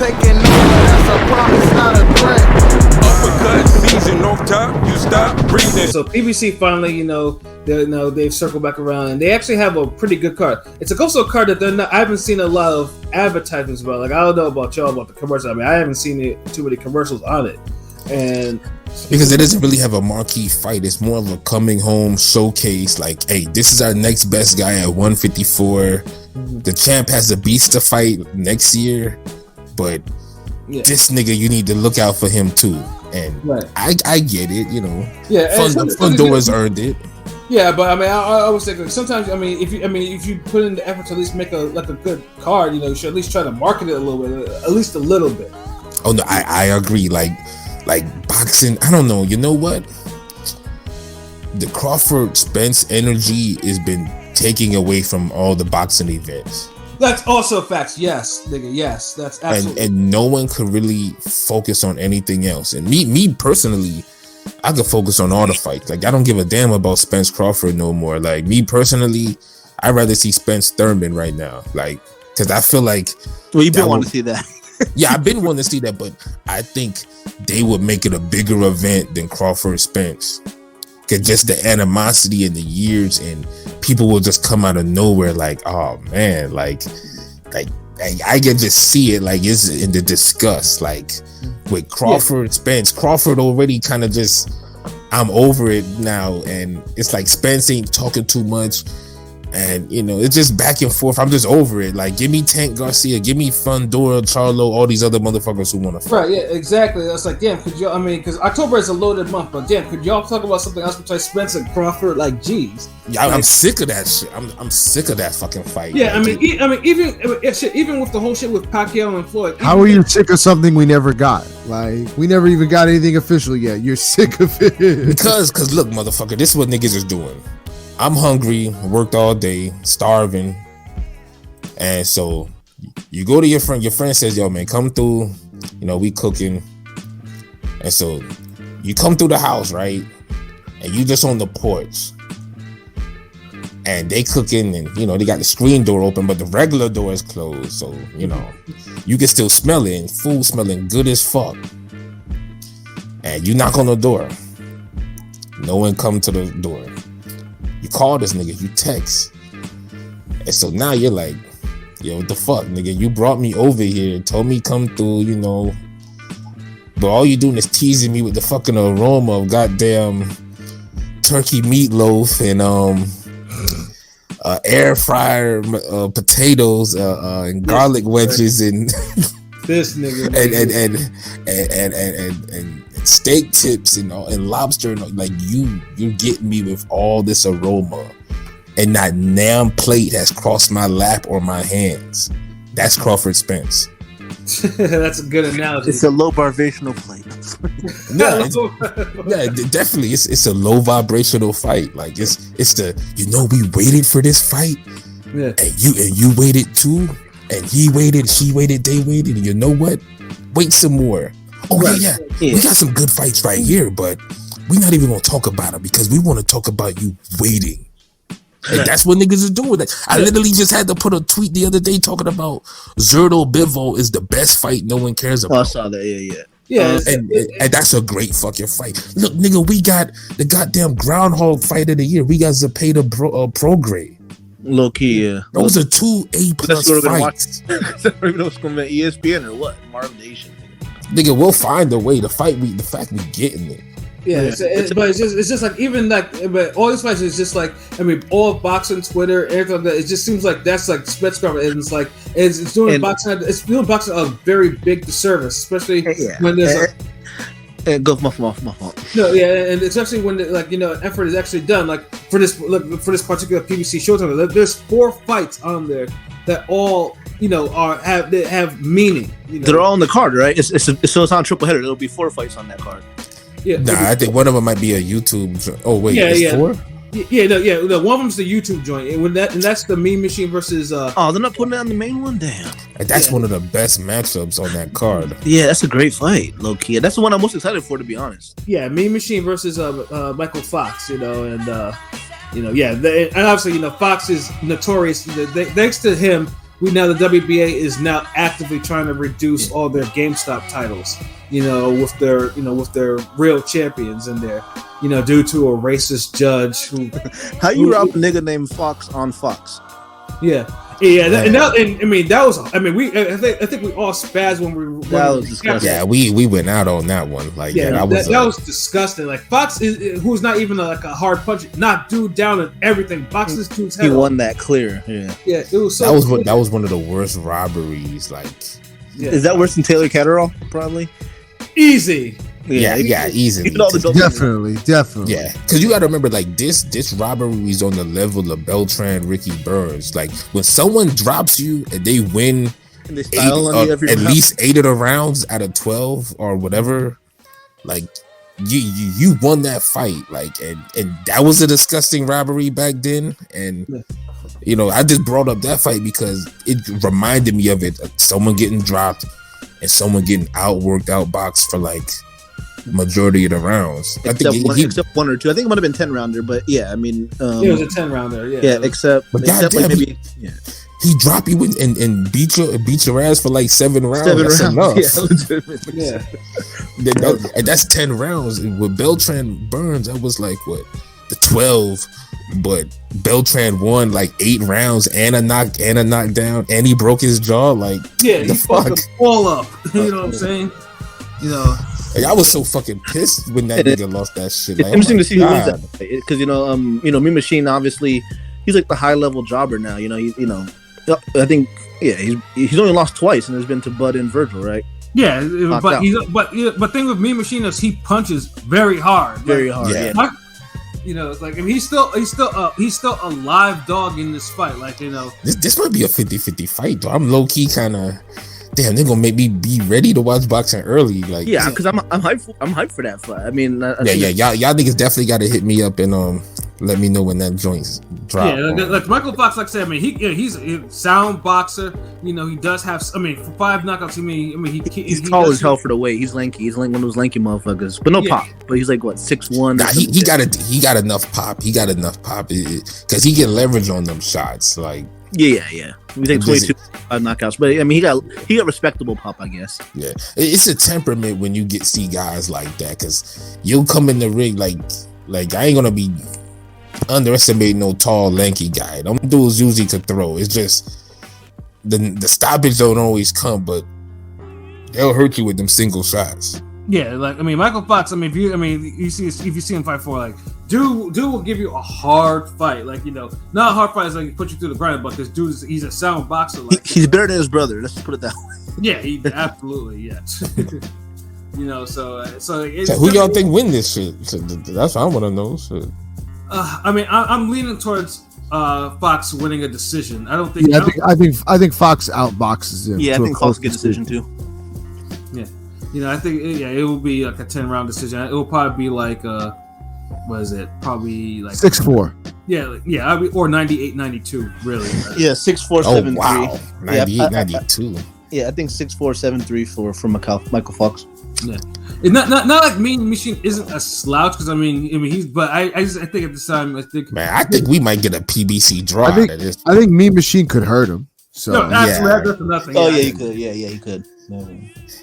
taking over, that's a promise, not a threat. Uppercut season off top, you stop breathing. So PBC finally, they've circled back around, and they actually have a pretty good card. It's also a card that I haven't seen a lot of advertisements about. Like, I don't know about y'all about the commercial. I mean, I haven't seen too many commercials on it, and because it doesn't really have a marquee fight. It's more of a coming home showcase. Like, hey, this is our next best guy at 154. Mm-hmm. The champ has a beast to fight next year, but this nigga, you need to look out for him too. And I get it, Yeah, Fundora's earned it. Yeah, but I mean, I always think sometimes, if you put in the effort to at least make a good card, you should at least try to market it a little bit, at least a little bit. Oh no, I agree. Like boxing, I don't know. You know what? The Crawford Spence energy has been taking away from all the boxing events. That's also facts. Yes, nigga. Yes, that's absolutely. And no one could really focus on anything else. And me personally, I could focus on all the fights. Like, I don't give a damn about Spence Crawford no more. Like, me personally, I'd rather see Spence Thurman right now. Like, because I feel like. Well, you've been wanting to see that. Yeah, I've been wanting to see that, but I think they would make it a bigger event than Crawford Spence. Because just the animosity in the years, and people will just come out of nowhere like, oh man, like I can just see it, like it's in the disgust. Like with Crawford Spence, Crawford already kind of just, I'm over it now, and it's like Spence ain't talking too much. And it's just back and forth. I'm just over it. Like, give me Tank Garcia, give me Fundora, Charlo, all these other motherfuckers who want to fight. Right? Yeah, exactly. That's like, damn. Could y'all? I mean, because October is a loaded month, but damn, could y'all talk about something else besides Spence and Crawford? Like, geez. Yeah, I'm sick of that shit. I'm sick of that fucking fight. Yeah, even with the whole shit with Pacquiao and Floyd. How are you sick of something we never got? Like, we never even got anything official yet. You're sick of it because look, motherfucker, this is what niggas is doing. I'm hungry, worked all day, starving, and so you go to your friend. Your friend says, "Yo, man, come through. We cooking." And so you come through the house, right? And you just on the porch, and they cooking, and they got the screen door open, but the regular door is closed. So you can still smell it, and food smelling good as fuck. And you knock on the door, no one come to the door. You call this nigga, you text. And so now you're like, yo, what the fuck, nigga? You brought me over here, told me come through, but all you doing is teasing me with the fucking aroma of goddamn turkey meatloaf and air fryer potatoes and garlic wedges and this nigga and steak tips and lobster, and like you're getting me with all this aroma, and not damn plate has crossed my lap or my hands. That's Crawford Spence. That's a good analogy. It's a low vibrational plate. Definitely. It's a low vibrational fight. Like it's the we waited for this fight, and you waited too, and he waited, she waited, they waited, and you know what? Wait some more. Oh yeah. We got some good fights right here, but we're not even gonna talk about it because we want to talk about you waiting. And that's what niggas are doing. I literally just had to put a tweet the other day talking about Zerto Bivol is the best fight no one cares about. Oh, I saw that. Yeah. And that's a great fucking fight. Look, nigga, we got the goddamn groundhog fight of the year. We got Zepeda Prograde. Low key, yeah. Those are 2 A+ fights. I don't even know if it's gonna be ESPN or what. Marvin Nation. Nigga, we'll find a way. The fact we getting it. Yeah, but it's just like, even like, but all these fights is just like, all boxing Twitter, everything like that. It just seems like that's like Spence Crawford, and it's like it's doing boxing a very big disservice, especially when there's go my fault. No, yeah, and especially when an effort is actually done. Like for this particular PBC Showtime, there's 4 fights on there that all have meaning. They're all on the card, right? It's on triple header. There'll be 4 fights on that card. Yeah, I think one of them might be a YouTube. Oh wait, it's 4? No, one of them's the YouTube joint, and that's the Mean Machine versus. Oh, they're not putting it on the main one. Damn. And that's one of the best matchups on that card. Yeah, that's a great fight, low key. That's the one I'm most excited for, to be honest. Yeah, Mean Machine versus Michael Fox. And obviously Fox is notorious. Thanks to him, the WBA is now actively trying to reduce all their GameStop titles, with their real champions in there, due to a racist judge who. How you rob a nigga named Fox on Fox? Yeah. Yeah, that was. I think we all spazzed when we. That was disgusting. Yeah, we went out on that one. Like, that was disgusting. Like Fox, who's not even a hard punch, knocked dude down and everything. Boxes dude's head. He won that clear. Yeah, it was so. That was one of the worst robberies. Like, is that worse than Taylor Catterall? Probably. Easy. Yeah, easily. Definitely. Yeah, because you got to remember, like this robbery is on the level of Beltran, Ricky Burns. Like when someone drops you and they win, and they style on you every at round. least 8 of the rounds out of 12 or whatever, like you won that fight. Like and that was a disgusting robbery back then. And I just brought up that fight because it reminded me of it. Someone getting dropped and someone getting outboxed for like majority of the rounds. Except one or two. I think it might have been 10 rounder, but yeah, I mean, it was a 10 rounder. Yeah, except maybe. He dropped you and beat your ass for like 7 rounds. That's enough. Yeah. And that's 10 rounds. With Beltran Burns, that was like what the 12, but Beltran won like 8 rounds and a knockdown, and he broke his jaw. Like, he fucked the ball up. You know what I'm saying? Like, I was so fucking pissed when that nigga lost that shit. It's interesting to see who wins that fight because Mean Machine obviously he's like the high level jobber now. I think he's only lost twice and has been to Bud and Virgil, right? Yeah, but thing with Mean Machine is he punches very hard. Very hard. Yeah. It's like he's still a live dog in this fight. Like this might be a 50-50 fight though. I'm low key kind of. Damn, they're gonna make me be ready to watch boxing early. Like, yeah, because I'm hyped for that fight. I mean, y'all niggas definitely got to hit me up and let me know when that joint's drop. Yeah, like Michael Fox, like I said, I mean, he's a sound boxer. He does have. I mean, for 5 knockouts, he's tall as hell for the weight. He's lanky. He's like one of those lanky motherfuckers, but no pop. But he's like what 6'1". Nah, he got enough pop. He got enough pop because he get leverage on them shots. Like. Yeah. We take 22 knockouts, but I mean, he got respectable pop, I guess. Yeah, it's a temperament when you see guys like that because you'll come in the ring like I ain't gonna be underestimating no tall, lanky guy. Them dudes usually could throw. It's just the stoppage don't always come, but they'll hurt you with them single shots. Yeah, like I mean, Michael Fox. I mean, if you see him fight for like, dude will give you a hard fight. Like not a hard fight is like put you through the grind, but this dude he's a sound boxer. Like he's better than his brother. Let's just put it that way. Yeah, he absolutely So who y'all think win this shit? That's what I want to know. Shit. I mean, I'm leaning towards Fox winning a decision. I don't think. Yeah, I think Fox outboxes him. Yeah, I think Fox gets a decision too. Yeah. I think it will be like a 10-round decision. It will probably be like what is it? Probably like 6-4. Yeah, or 98-92, really. Yeah, 6'4", 7'3". Wow, 98-92. Yeah, I think 6'4", 7'3" for Michael Fox. Yeah, it's not like Mean Machine isn't a slouch because I mean he's. But I think at this time I think we might get a PBC draw. I think Mean Machine could hurt him. So no, absolutely, nothing. Oh yeah, he could. Yeah, he could.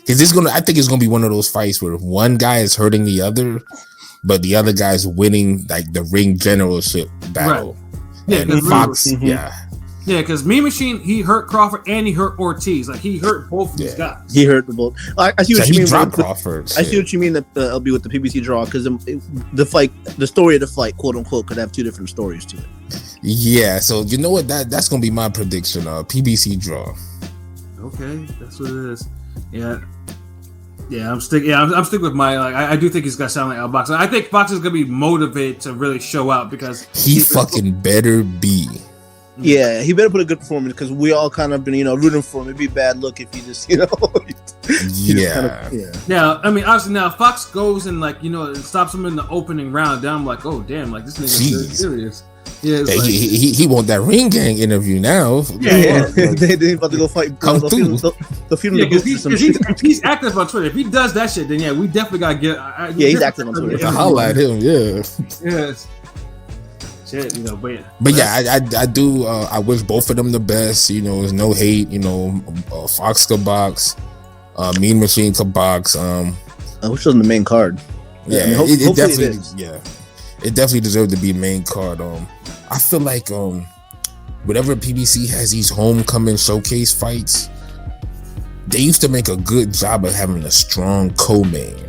Because I think it's gonna be one of those fights where one guy is hurting the other, but the other guy's winning like the ring generalship battle. Right. Yeah, and Fox, because Mean Machine he hurt Crawford and he hurt Ortiz. Like he hurt both of these guys. He hurt the both. I see what you mean. Dropped Crawford. I see what you mean that it'll be with the PBC draw because the story of the fight, quote unquote, could have 2 different stories to it. Yeah, so you know what? That's gonna be my prediction. PBC draw. Okay, that's what it is. Yeah, I'm sticking with my I do think he's got to sound like outboxing. I think Fox is gonna be motivated to really show out because he fucking better be. Yeah, he better put a good performance because we all kind of been rooting for him. It'd be a bad look if he just Yeah. Now, I mean, obviously, now Fox goes and and stops him in the opening round. Then I'm like, oh damn, like this nigga's really serious. Yeah, he want that Ring Gang interview now. Yeah. They about to go fight. Come through. If he's active on Twitter. If he does that shit, then we definitely gotta get. He's active on Twitter. Holla at him, yeah. Yes. shit, you know, but yeah, I do. I wish both of them the best. You know, there's no hate. You know, Fox could box, Mean Machine could box. I wish it was on the main card. Yeah, I mean, it definitely. Yeah, it definitely deserved to be main card. I feel like whenever PBC has these homecoming showcase fights, they used to make a good job of having a strong co-main.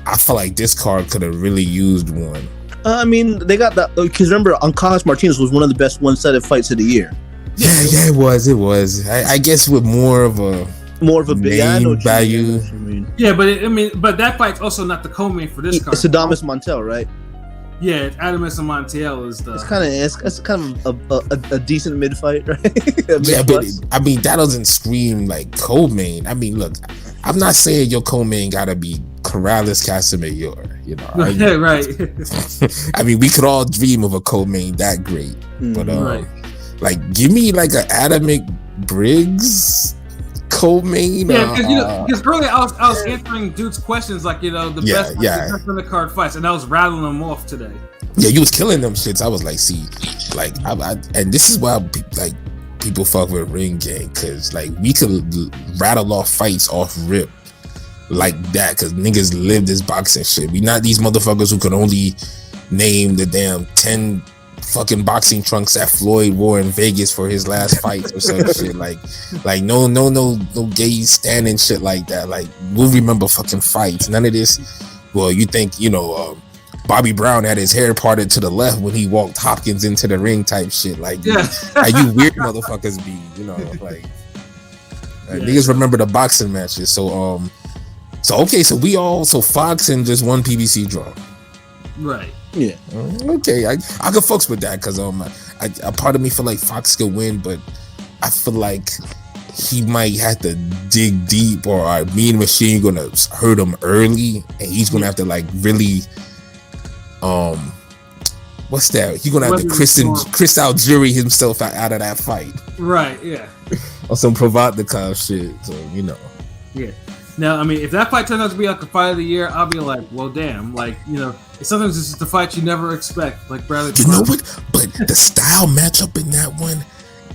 I feel like this card could have really used one. I mean, they got that because remember, Carlos Martinez was one of the best one-sided fights of the year. Yeah, it was. I guess with more of a big value. Yeah, but that fight's also not the co-main for this card. It's Adamas Montiel, right? Yeah, Adamas and Montiel is the. It's kind of a decent mid fight, right? Yeah, but I mean that doesn't scream like co-main. I mean, look, I'm not saying your co-main gotta be Corrales Casamayor, you know. Right. I mean, we could all dream of a co-main that great, but right. like, give me like a Adam Briggs co-main. Yeah, because earlier I was answering dude's questions like, you know, the best on the card fights, and I was rattling them off today. Yeah, you was killing them shits. I was like, see, like, I and this is why like people fuck with Ring Gang, because like we could rattle off fights off rip like that, because niggas live this boxing shit. We not these motherfuckers who could only name the damn 10 fucking boxing trunks that Floyd wore in Vegas for his last fight or some shit. Like no gay standing shit like that. Like, we'll remember fucking fights. None of this. Well, you think, you know, Bobby Brown had his hair parted to the left when he walked Hopkins into the ring type shit. Like, like you weird motherfuckers be, you know, like niggas remember the boxing matches. So okay, so Fox and just one PBC draw. Right. Yeah. Okay, I could fucks with that, because a part of me feel like Fox could win, but I feel like he might have to dig deep, or Mean Machine gonna hurt him early, and he's gonna have to like really what's that? He's gonna have to Chris Algieri himself out of that fight. Right. Yeah. Or some Provodnikov shit. So, you know. Yeah. Now, I mean, if that fight turns out to be like a fight of the year, I'll be like, well, damn. Like, you know, sometimes it's just the fight you never expect. Like Bradley. You know what? But the style matchup in that one,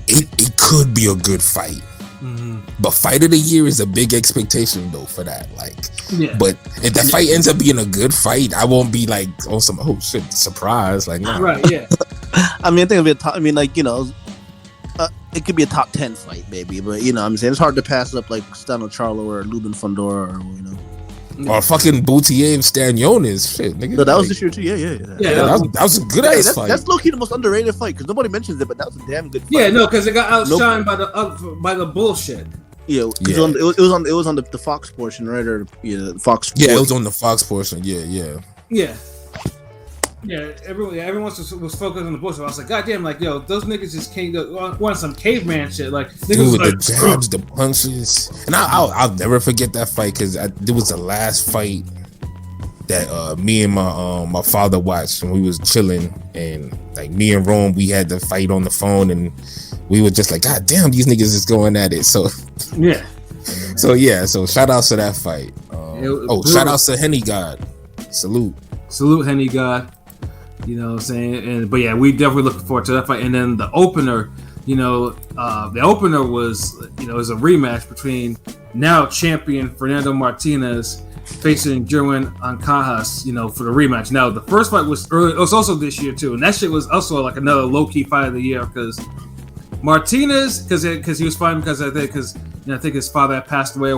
it could be a good fight. Mm-hmm. But fight of the year is a big expectation though for that. Like, yeah. But if that fight ends up being a good fight, I won't be like on some surprise. Like, nah. Right? Yeah. I mean, I think it'll be a top. I mean, like, you know. It could be a top 10 fight, maybe, but you know what I'm saying, it's hard to pass up like Stano Charlo or Lubin Fundora, or you know, or fucking Boutiev Stanionis. Shit, nigga. No, that was this year too. Yeah. That was a good ass fight. That's low key the most underrated fight because nobody mentions it, but that was a damn good fight. Yeah, no, because it got outshined by the bullshit. Yeah, it was on the Fox portion, right? Or the Fox. Yeah, it was on the Fox portion. Yeah. Yeah, everyone was focused on the bullshit. I was like, God damn, like, yo, those niggas just came to want some caveman shit. Like, niggas with like, the jabs, the punches. And I'll never forget that fight, because it was the last fight that me and my father watched when we was chilling. And like, me and Rome, we had the fight on the phone, and we were just like, God damn, these niggas is going at it. So yeah. So shout outs to that fight. Shout outs to Henny God. Salute Henny God. You know what I'm saying? But yeah, we definitely looking forward to that fight. And then the opener, you know, was a rematch between now champion Fernando Martinez facing Jerwin Ancajas, you know, for the rematch. Now, the first fight was early. It was also this year too, and that shit was also like another low key fight of the year, because Martinez, because he was fighting because I think his father had passed away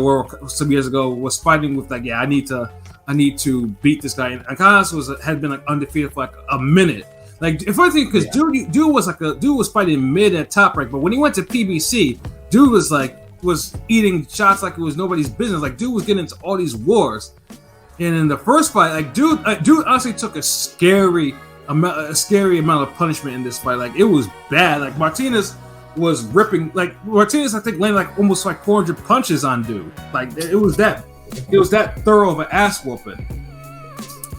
some years ago, was fighting with like, yeah, I need to beat this guy. And Ancajas had been like undefeated for like a minute. Like, if I think, because dude was fighting mid at Top Rank, but when he went to PBC, dude was eating shots like it was nobody's business. Like, dude was getting into all these wars. And in the first fight, like dude honestly took a scary amount of punishment in this fight. Like, it was bad. Like, Martinez was ripping. Like, Martinez, I think, landed like almost like 400 punches on dude. Like, it was that thorough of an ass whooping.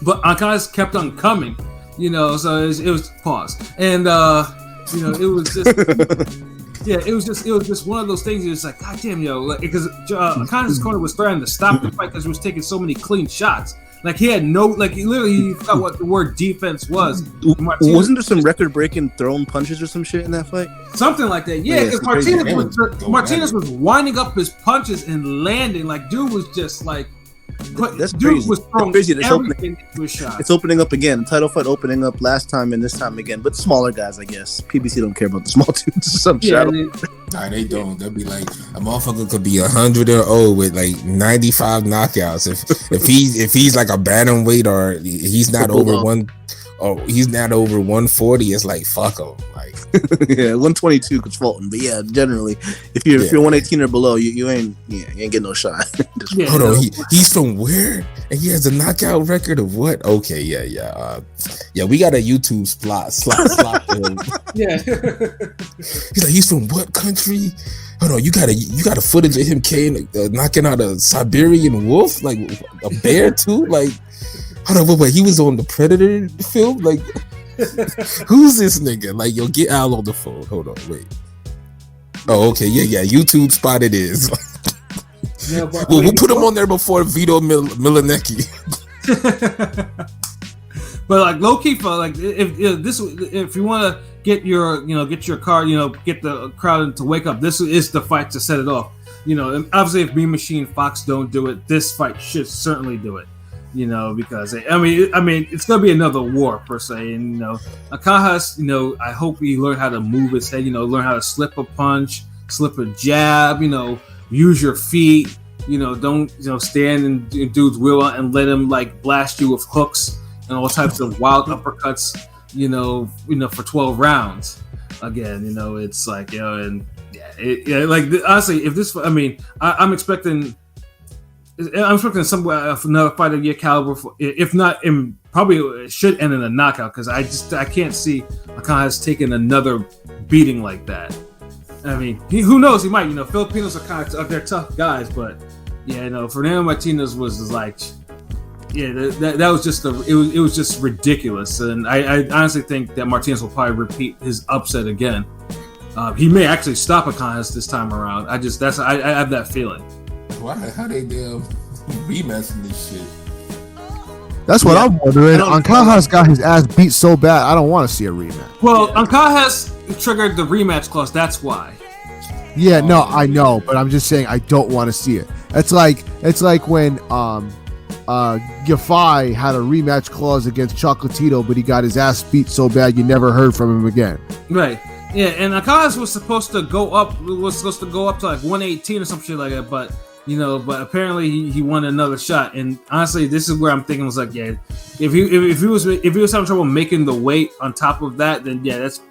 But Ancajas kept on coming, you know. So it was pause, and you know, it was just. Yeah, it was just one of those things. It's like, God damn, yo, like, because Ancajas' corner was trying to stop the fight because he was taking so many clean shots. Like he had no, like he literally forgot what the word defense was. Wasn't there some record-breaking thrown punches or some shit in that fight? Something like that. Yeah, because Martinez was winding up his punches and landing. Like dude was just like. That's dude crazy. was throwing everything into a shot. It's opening up again. Title fight opening up last time and this time again. But smaller guys, I guess. PBC don't care about the small dudes. Nah, they don't. They'll be like a motherfucker could be 100-0 with like 95 knockouts. If he's like a bantamweight or he's not over one. Oh, he's not over 140. It's like fuck him. Like yeah, 122 could Fulton. But yeah, generally, if you're 118 or below, you ain't getting no shot. Hold on, he's from where? And he has a knockout record of what? Okay, yeah. We got a YouTube slot. Yeah. He's like, he's from what country? Hold on, you got a footage of him knocking out a Siberian wolf, like a bear too, like. Hold on, wait, he was on the Predator film? Like, who's this nigga? Like, yo, get Al on the phone. Hold on, wait. Oh, okay, yeah, YouTube spot it is. Yeah, but, we'll put him on there before Vito Milanecki. But like low key, like if you want to get your car, get the crowd to wake up, this is the fight to set it off. And obviously, if Mean Machine Fox don't do it, this fight should certainly do it. Because I mean, it's gonna be another war per se, and Akajas, I hope he learn how to move his head, learn how to slip a punch, slip a jab, use your feet, don't stand in dude's wheel and let him like blast you with hooks and all types of wild uppercuts, for 12 rounds. Again, it's like and honestly, if this, I'm expecting another fight of your caliber. If not, probably it should end in a knockout because I can't see Akajas taking another beating like that. I mean, who knows? He might. Filipinos are they're tough guys, but Fernando Martinez was like, that was just it was just ridiculous, and I honestly think that Martinez will probably repeat his upset again. He may actually stop Akajas this time around. I have that feeling. Why? How they damn rematching this shit? That's what I'm wondering. Ancajas got his ass beat so bad, I don't want to see a rematch. Well, Ancajas triggered the rematch clause. That's why. Yeah, no, I know, but I'm just saying I don't want to see it. It's like when Giffey had a rematch clause against Chocolatito, but he got his ass beat so bad you never heard from him again. Right. Yeah, and Akajas was supposed to go up to like 118 or some shit like that, but apparently he won another shot. And honestly, this is where I'm thinking was like, yeah, if he was having trouble making the weight on top of that, then yeah, that's.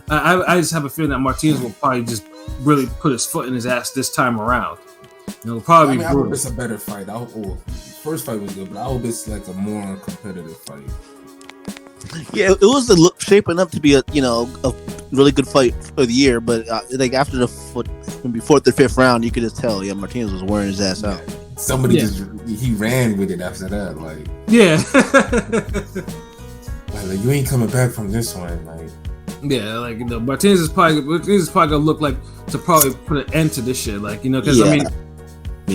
I just have a feeling that Martinez will probably just really put his foot in his ass this time around. Probably. I hope it's a better fight. First fight was good, but I hope it's like a more competitive fight. Yeah, it was shaping up to be a really good fight for the year, but like after the fourth or fifth round, you could just tell, Martinez was wearing his ass out. Somebody he ran with it after that, like like you ain't coming back from this one, like. Yeah, like Martinez is probably gonna look like to probably put an end to this shit, like because I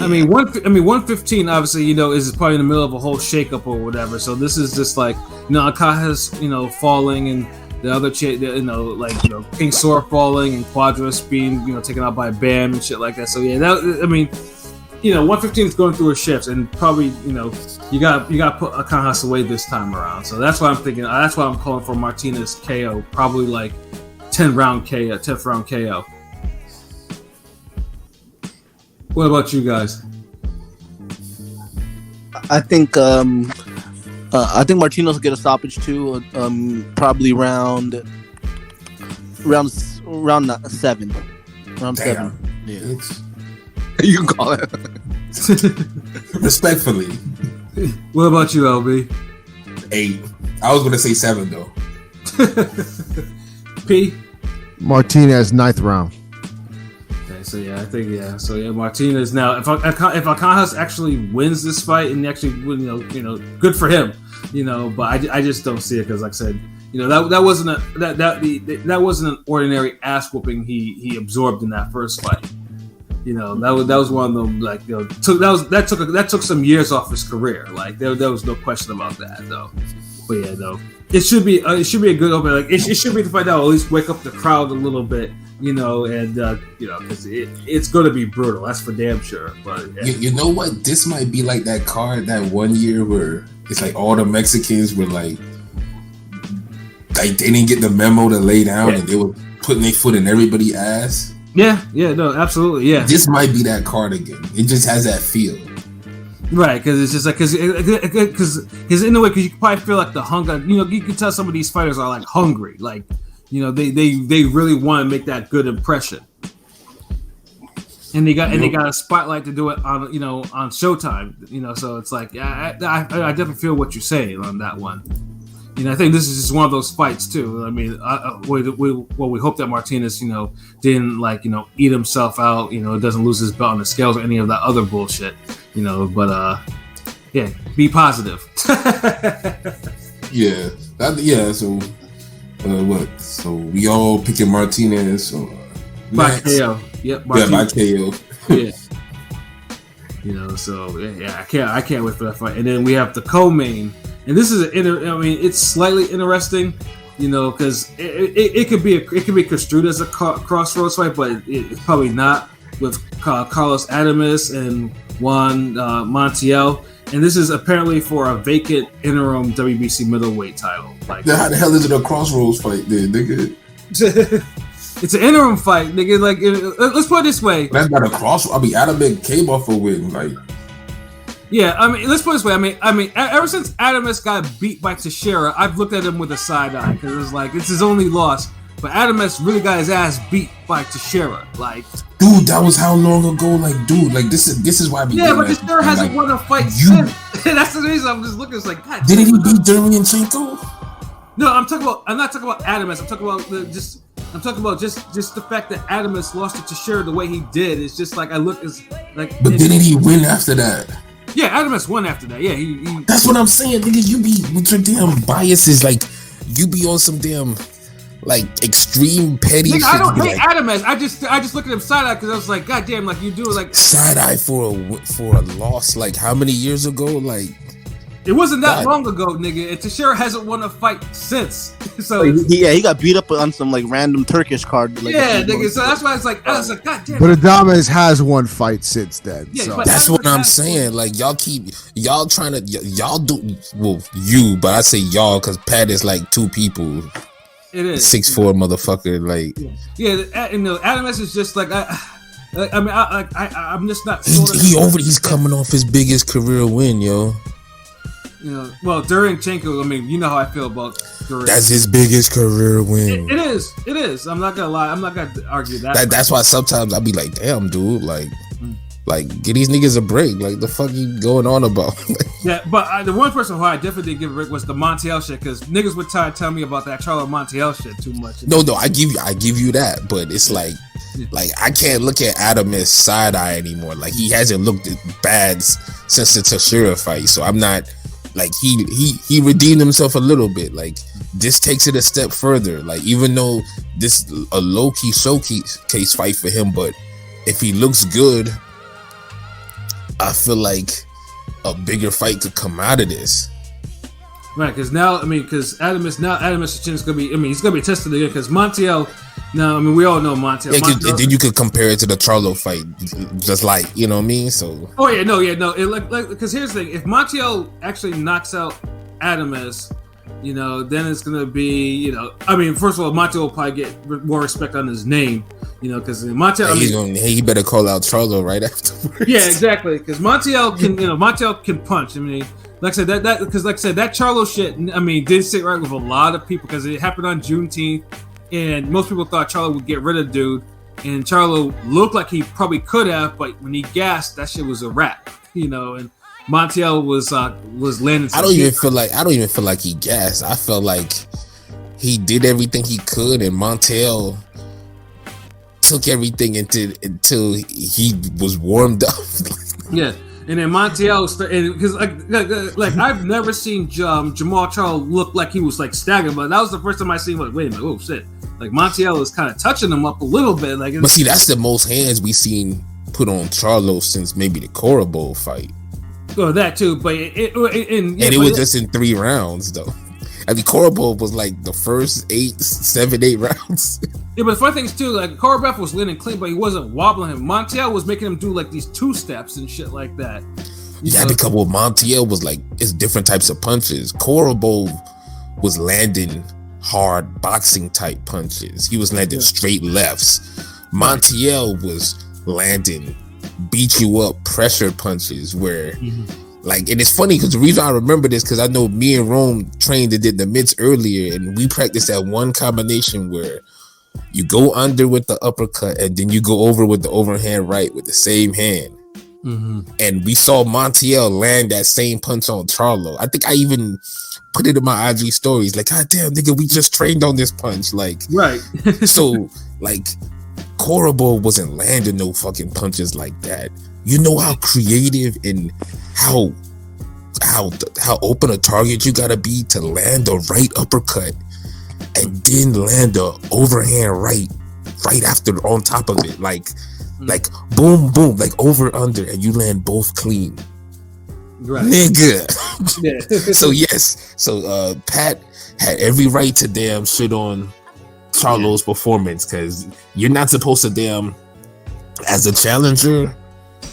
mean 115 obviously is probably in the middle of a whole shakeup or whatever. So this is just like Akajas falling and the other King Sora falling and Quadras being taken out by Bam and shit like that. So yeah, 115 is going through a shift, and probably you got put Akajas away this time around. So that's why I'm thinking. That's why I'm calling for Martinez KO, probably like 10th round KO. What about you guys? I think Martinez will get a stoppage too. Probably round 7. Round 7. Yeah. You can call it. Respectfully. What about you, LB? 8. I was gonna say 7 though. P. Martinez 9th round. Okay, so yeah, I think So yeah, Martinez now. If Akajas actually wins this fight and actually good for him. But I just don't see it because, like I said, that wasn't an ordinary ass whooping he absorbed in that first fight. that was one of them. Like, that took some years off his career. Like, there was no question about that, though. But yeah, though, it should be a good open. Like, it should be to find out, at least wake up the crowd a little bit, and because it's going to be brutal. That's for damn sure. But yeah. You know what? This might be like that card that one year where it's like all the Mexicans were like they didn't get the memo to lay down, and they were putting their foot in everybody's ass. Yeah, no, absolutely, yeah. This might be that card again. It just has that feel. Right, because it's just like because in a way, because you can probably feel like the hunger. You can tell some of these fighters are like hungry, like they really want to make that good impression, and they got a spotlight to do it on on Showtime. So it's like I definitely feel what you're saying on that one. I think this is just one of those fights too. I mean, we hope that Martinez didn't eat himself out. Doesn't lose his belt on the scales or any of that other bullshit. But yeah, be positive. Yeah. So what? So we all picking Martinez. So by KO. Yep. Martinez. Yeah, by KO. Yeah. So yeah, I can't wait for that fight. And then we have the co-main, and this is it's slightly interesting, because it could be construed as a crossroads fight, but it's probably not, with Carlos Adames and Juan Montiel. And this is apparently for a vacant interim WBC middleweight title. Like, how the hell is it a crossroads fight then, nigga? It's an interim fight, nigga. Like, let's put it this way. That's not a crossroads. Adames came off a win, like. Yeah, let's put it this way. Ever since Adames got beat by Teixeira, I've looked at him with a side eye, because it's like it's his only loss. But Adames really got his ass beat by Teixeira. Like, dude, that was how long ago? Like, dude, like this is why we. Yeah, but Teixeira hasn't won a fight since. That's the reason I'm just looking. It's like, God. Didn't he beat Dermianchenko? No, I'm not talking about Adames. I'm talking about just the fact that Adames lost to Teixeira the way he did. It's just like I look as like. But didn't he win after that? Yeah, Adames won after that. Yeah, he That's what I'm saying, nigga. You be with your damn biases, like you be on some damn like extreme petty shit. I don't hate Adames. I just look at him side eye because I was like, God damn, like you do like side eye for a loss. Like how many years ago? Like it wasn't that long ago, nigga. And Teixeira hasn't won a fight since. So he got beat up on some like random Turkish card. Like, nigga. So that's why I was like, God damn. But Adames has won fight since then. Yeah, so that's what I'm saying. Like y'all trying to y'all do you, but I say y'all because Pat is like two people. It is 6'4" motherfucker. Like Adames is just like I'm just not. He's coming off his biggest career win, yo. Well, Dermianchenko, you know how I feel about Dermianchenko. That's his biggest career win. It is. I'm not gonna lie. I'm not gonna argue that. That's why sometimes I'll be like, damn, dude, like get these niggas a break. Like, the fuck you going on about? Yeah, but the one person who I definitely didn't give a break was the Montiel shit, because niggas would try to tell me about that Charlo Montiel shit too much. No, I give you that, but it's like I can't look at Adames side eye anymore. Like, he hasn't looked bad since the Teixeira fight, so I'm not. Like he redeemed himself a little bit. Like, this takes it a step further. Like, even though this a low-key showcase fight for him, but if he looks good, I feel like a bigger fight could come out of this. Right, because Adames is gonna be. He's gonna be tested again because Montiel. Now, we all know Montiel. Yeah, and then you could compare it to the Charlo fight, just like, you know what I mean. So. Oh yeah, no. Because here's the thing: if Montiel actually knocks out Adames, then it's gonna be, first of all, Montiel will probably get more respect on his name, because Montiel. He better call out Charlo right afterwards. Yeah, exactly. Because Montiel can punch. Like I said, that Charlo shit, did sit right with a lot of people because it happened on Juneteenth, and most people thought Charlo would get rid of dude, and Charlo looked like he probably could have, but when he gassed, that shit was a wrap, and Montiel was landing. I don't even feel like he gassed. I felt like he did everything he could, and Montiel took everything until he was warmed up. Yeah. And then Montiel, because like I've never seen Jamal Charlo look like he was like staggered, but that was the first time I seen him. Like, wait a minute, oh shit! Like Montiel is kind of touching him up a little bit. Like, but see, that's the most hands we seen put on Charlo since maybe the Cora Bowl fight. Well, that too, but it was just in 3 rounds though. I mean, Cora Bowl was like the first 8 rounds. Yeah, but the funny thing is too, like Korobrev was landing clean, but he wasn't wobbling him. Montiel was making him do like these 2 steps and shit like that. Because what Montiel was like, it's different types of punches. Cora Bowl was landing hard boxing type punches. He was landing straight lefts. Montiel was landing beat you up pressure punches where like, and it's funny because the reason I remember this because I know me and Rome trained and did the mitts earlier, and we practiced that one combination where you go under with the uppercut and then you go over with the overhand right with the same hand. And we saw Montiel land that same punch on Charlo. I think I even put it in my IG stories like, God damn, nigga, we just trained on this punch. Like, right. So like Cora Bowl wasn't landing no fucking punches like that. You know how creative and how open a target you gotta be to land a right uppercut and then land a overhand right after on top of it, like boom boom, like over under, and you land both clean, right, nigga. So Pat had every right to damn shit on Charlo's performance, because you're not supposed to damn, as a challenger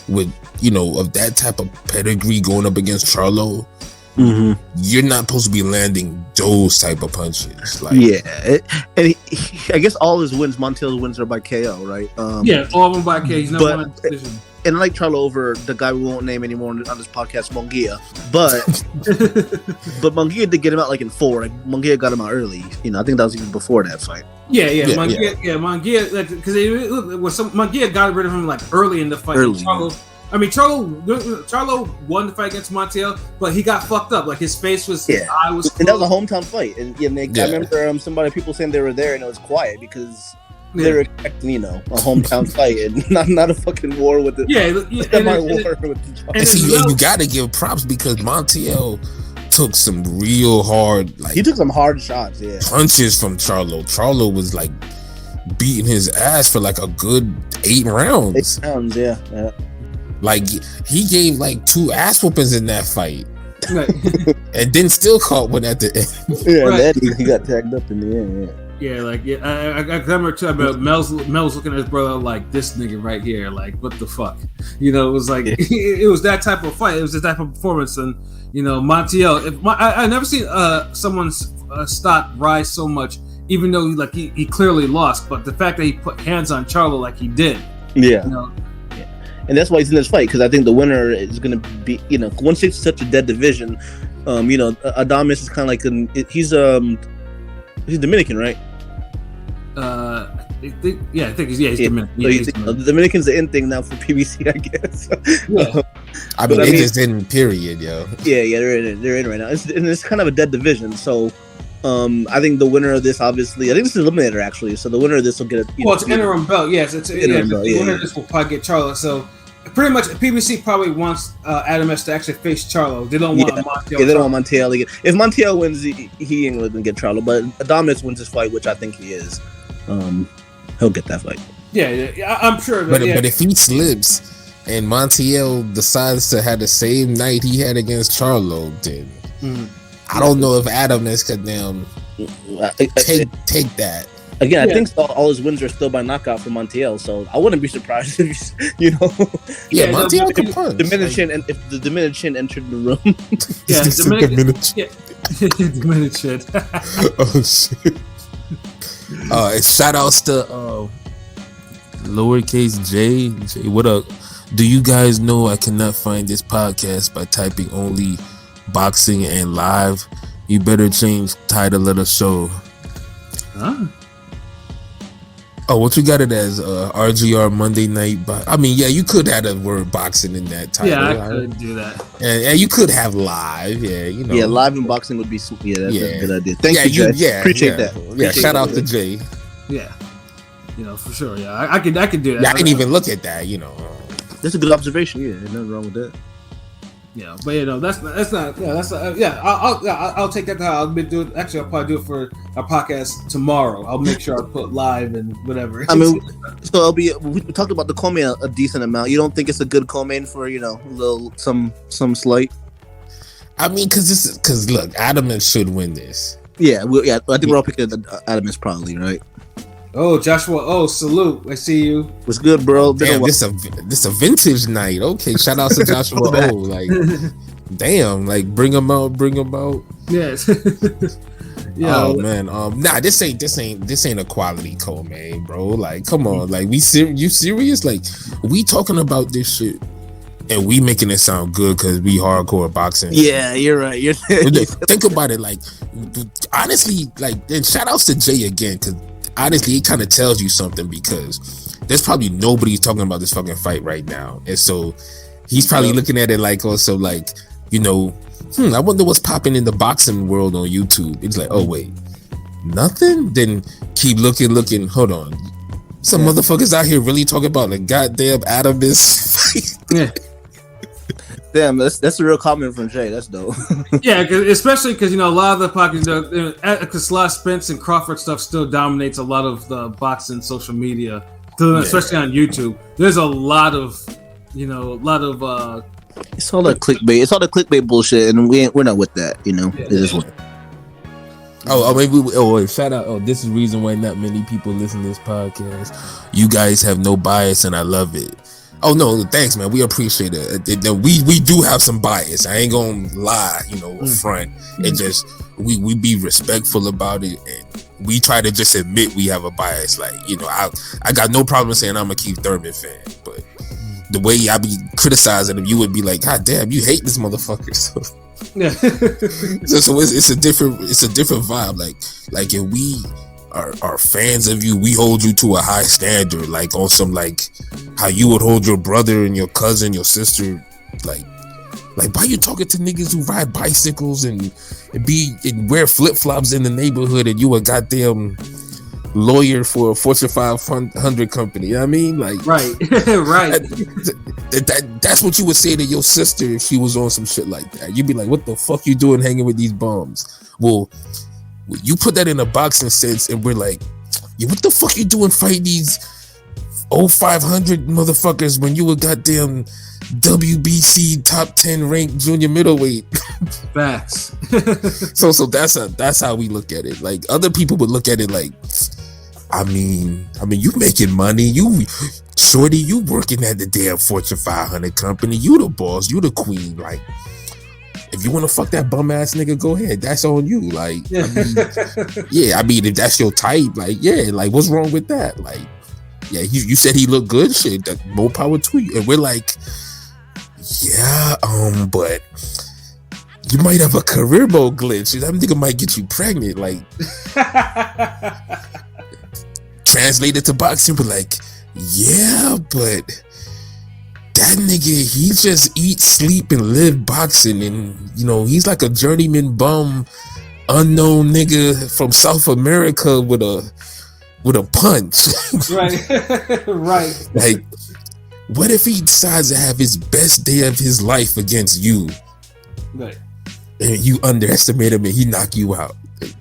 with, you know, of that type of pedigree going up against Charlo, you're not supposed to be landing those type of punches. Like, I guess all his wins, Montiel's wins, are by KO, right? All of them by KO. He's never won a decision. And I like Charlo over the guy we won't name anymore on this podcast, Munguia. But Munguia did get him out like in 4. Like, Munguia got him out early. You know, I think that was even before that fight. Munguia, because Munguia got rid of him like early in the fight. Charlo won the fight against Montiel, but he got fucked up. Like, his face was, his eye was closed. And that was a hometown fight. And I remember people saying they were there and it was quiet because they were expecting, you know, a hometown fight and not a fucking war with the you gotta give props because Montiel took some real hard, like, he took some hard shots, punches from Charlo. Charlo was like beating his ass for like a good 8 rounds. 8 rounds, yeah. Like, he gave like 2 ass whoopings in that fight. Right. And then still caught one at the end. And then he got tagged up in the end, I remember too about Mel's looking at his brother like, this nigga right here, like, what the fuck? You know, it was like, it was that type of fight. It was that type of performance. And, you know, Montiel, I never seen someone's stock rise so much, even though he clearly lost. But the fact that he put hands on Charlo like he did. Yeah. You know, and that's why he's in this fight, because I think the winner is going to be, you know, 160 is such a dead division. You know, Adames is kind of like he's Dominican, right? I think he's Dominican. So the Dominican's the in thing now for PBC, I guess. I mean, they just in, period, yo. They're in right now. It's kind of a dead division, so I think the winner of this, obviously, I think this is eliminator actually. So the winner of this will get it's an interim belt. Yes, it's interim belt. The winner of this will probably get Charlo. So pretty much, PBC probably wants Adames to actually face Charlo. They don't want Montiel. They don't want Montiel. If Montiel wins, he ain't going to get Charlo. But Adames wins this fight, which I think he is. He'll get that fight. I'm sure. But if he slips and Montiel decides to have the same night he had against Charlo, then I don't know if Adames could take that. Again, I think all his wins are still by knockout for Montiel, so I wouldn't be surprised if he's, you know. Montiel can punch. Dominican, and if the Dominican entered the room. Dominican. Oh shit. Shout outs to lowercase J. What up? Do you guys know I cannot find this podcast by typing only boxing and live? You better change title of the show. Huh? Oh, what you got it as? RGR Monday Night. I mean, you could have the word boxing in that title. Yeah, I could do that. And you could have live. Yeah, you know. Yeah, live and boxing would be. Yeah, that's a good idea. Thank you, Jay. Appreciate that. Yeah, shout out to Jay. Yeah, you know, for sure. Yeah, I could do that. Yeah, I didn't even look at that. You know, that's a good observation. Yeah, there's nothing wrong with that. Yeah, but that's not. I'll take that. I'll be doing. Actually, I'll probably do it for our podcast tomorrow. I'll make sure I put live and whatever. I mean, so it'll be. We talked about the co-main a decent amount. You don't think it's a good co-main for a little some slight? I mean, because look, Adamus should win this. Yeah, I think we're all picking Adamus probably, right? Oh, Joshua! Oh, salute! I see you. What's good, bro? Damn, this a vintage night. Okay, shout out to Joshua. Oh, like, damn, like bring him out. Yes. Yeah. Oh man, nah, this ain't a quality co-main, bro. Like, come on, like you serious? Like, we talking about this shit and we making it sound good because we hardcore boxing. Yeah, you're right. Think about it, like, honestly, like, and shout outs to Jay again, because honestly, it kind of tells you something, because there's probably nobody talking about this fucking fight right now, and so he's probably looking at it like, also like, I wonder what's popping in the boxing world on YouTube. It's like, oh wait, nothing. Then keep looking. Hold on, some motherfuckers out here really talking about the goddamn Adamus fight. Yeah. Damn, that's a real comment from Jay. That's dope. Yeah, especially because a lot of the pockets, because a lot of Spence and Crawford stuff still dominates a lot of the boxing social media, especially on YouTube. There's a lot of, It's all that clickbait. It's all the clickbait bullshit, and we're not with that. It is what. Wait, shout out. Oh, this is the reason why not many people listen to this podcast. You guys have no bias, and I love it. Oh no, thanks, man. We appreciate it. We do have some bias. I ain't gonna lie, front. It just we be respectful about it, and we try to just admit we have a bias. Like, I got no problem saying I'm a Keith Thurman fan, but the way I be criticizing him, you would be like, God damn, you hate this motherfucker. So, yeah. so it's a different vibe. Like if we are fans of you, we hold you to a high standard, like on some, like how you would hold your brother and your cousin, your sister, like why you talking to niggas who ride bicycles and wear flip-flops in the neighborhood, and you a goddamn lawyer for a Fortune 500 company? You know what I mean? Like, right. Right. That's what you would say to your sister if she was on some shit like that. You'd be like, what the fuck you doing hanging with these bums? Well, you put that in a boxing sense, and we're like, yeah, what the fuck you doing fighting these 0500 motherfuckers when you were goddamn WBC top 10 ranked junior middleweight? Facts. So that's how we look at it. Like, other people would look at it like, I mean, you making money, you shorty, you working at the damn Fortune 500 company, you the boss, you the queen. Like, if you want to fuck that bum ass nigga, go ahead. That's on you. Like, I mean, if that's your type, like, yeah, like, what's wrong with that? Like, yeah, you said he looked good, shit. That more power to you. And we're like, yeah, but you might have a career mode glitch. That nigga might get you pregnant. Like, translated to boxing, but like, yeah, but that nigga, he just eat, sleep, and live boxing, and he's like a journeyman bum, unknown nigga from South America with a punch. Right. Right. Like, what if he decides to have his best day of his life against you? Right. And you underestimate him and he knock you out.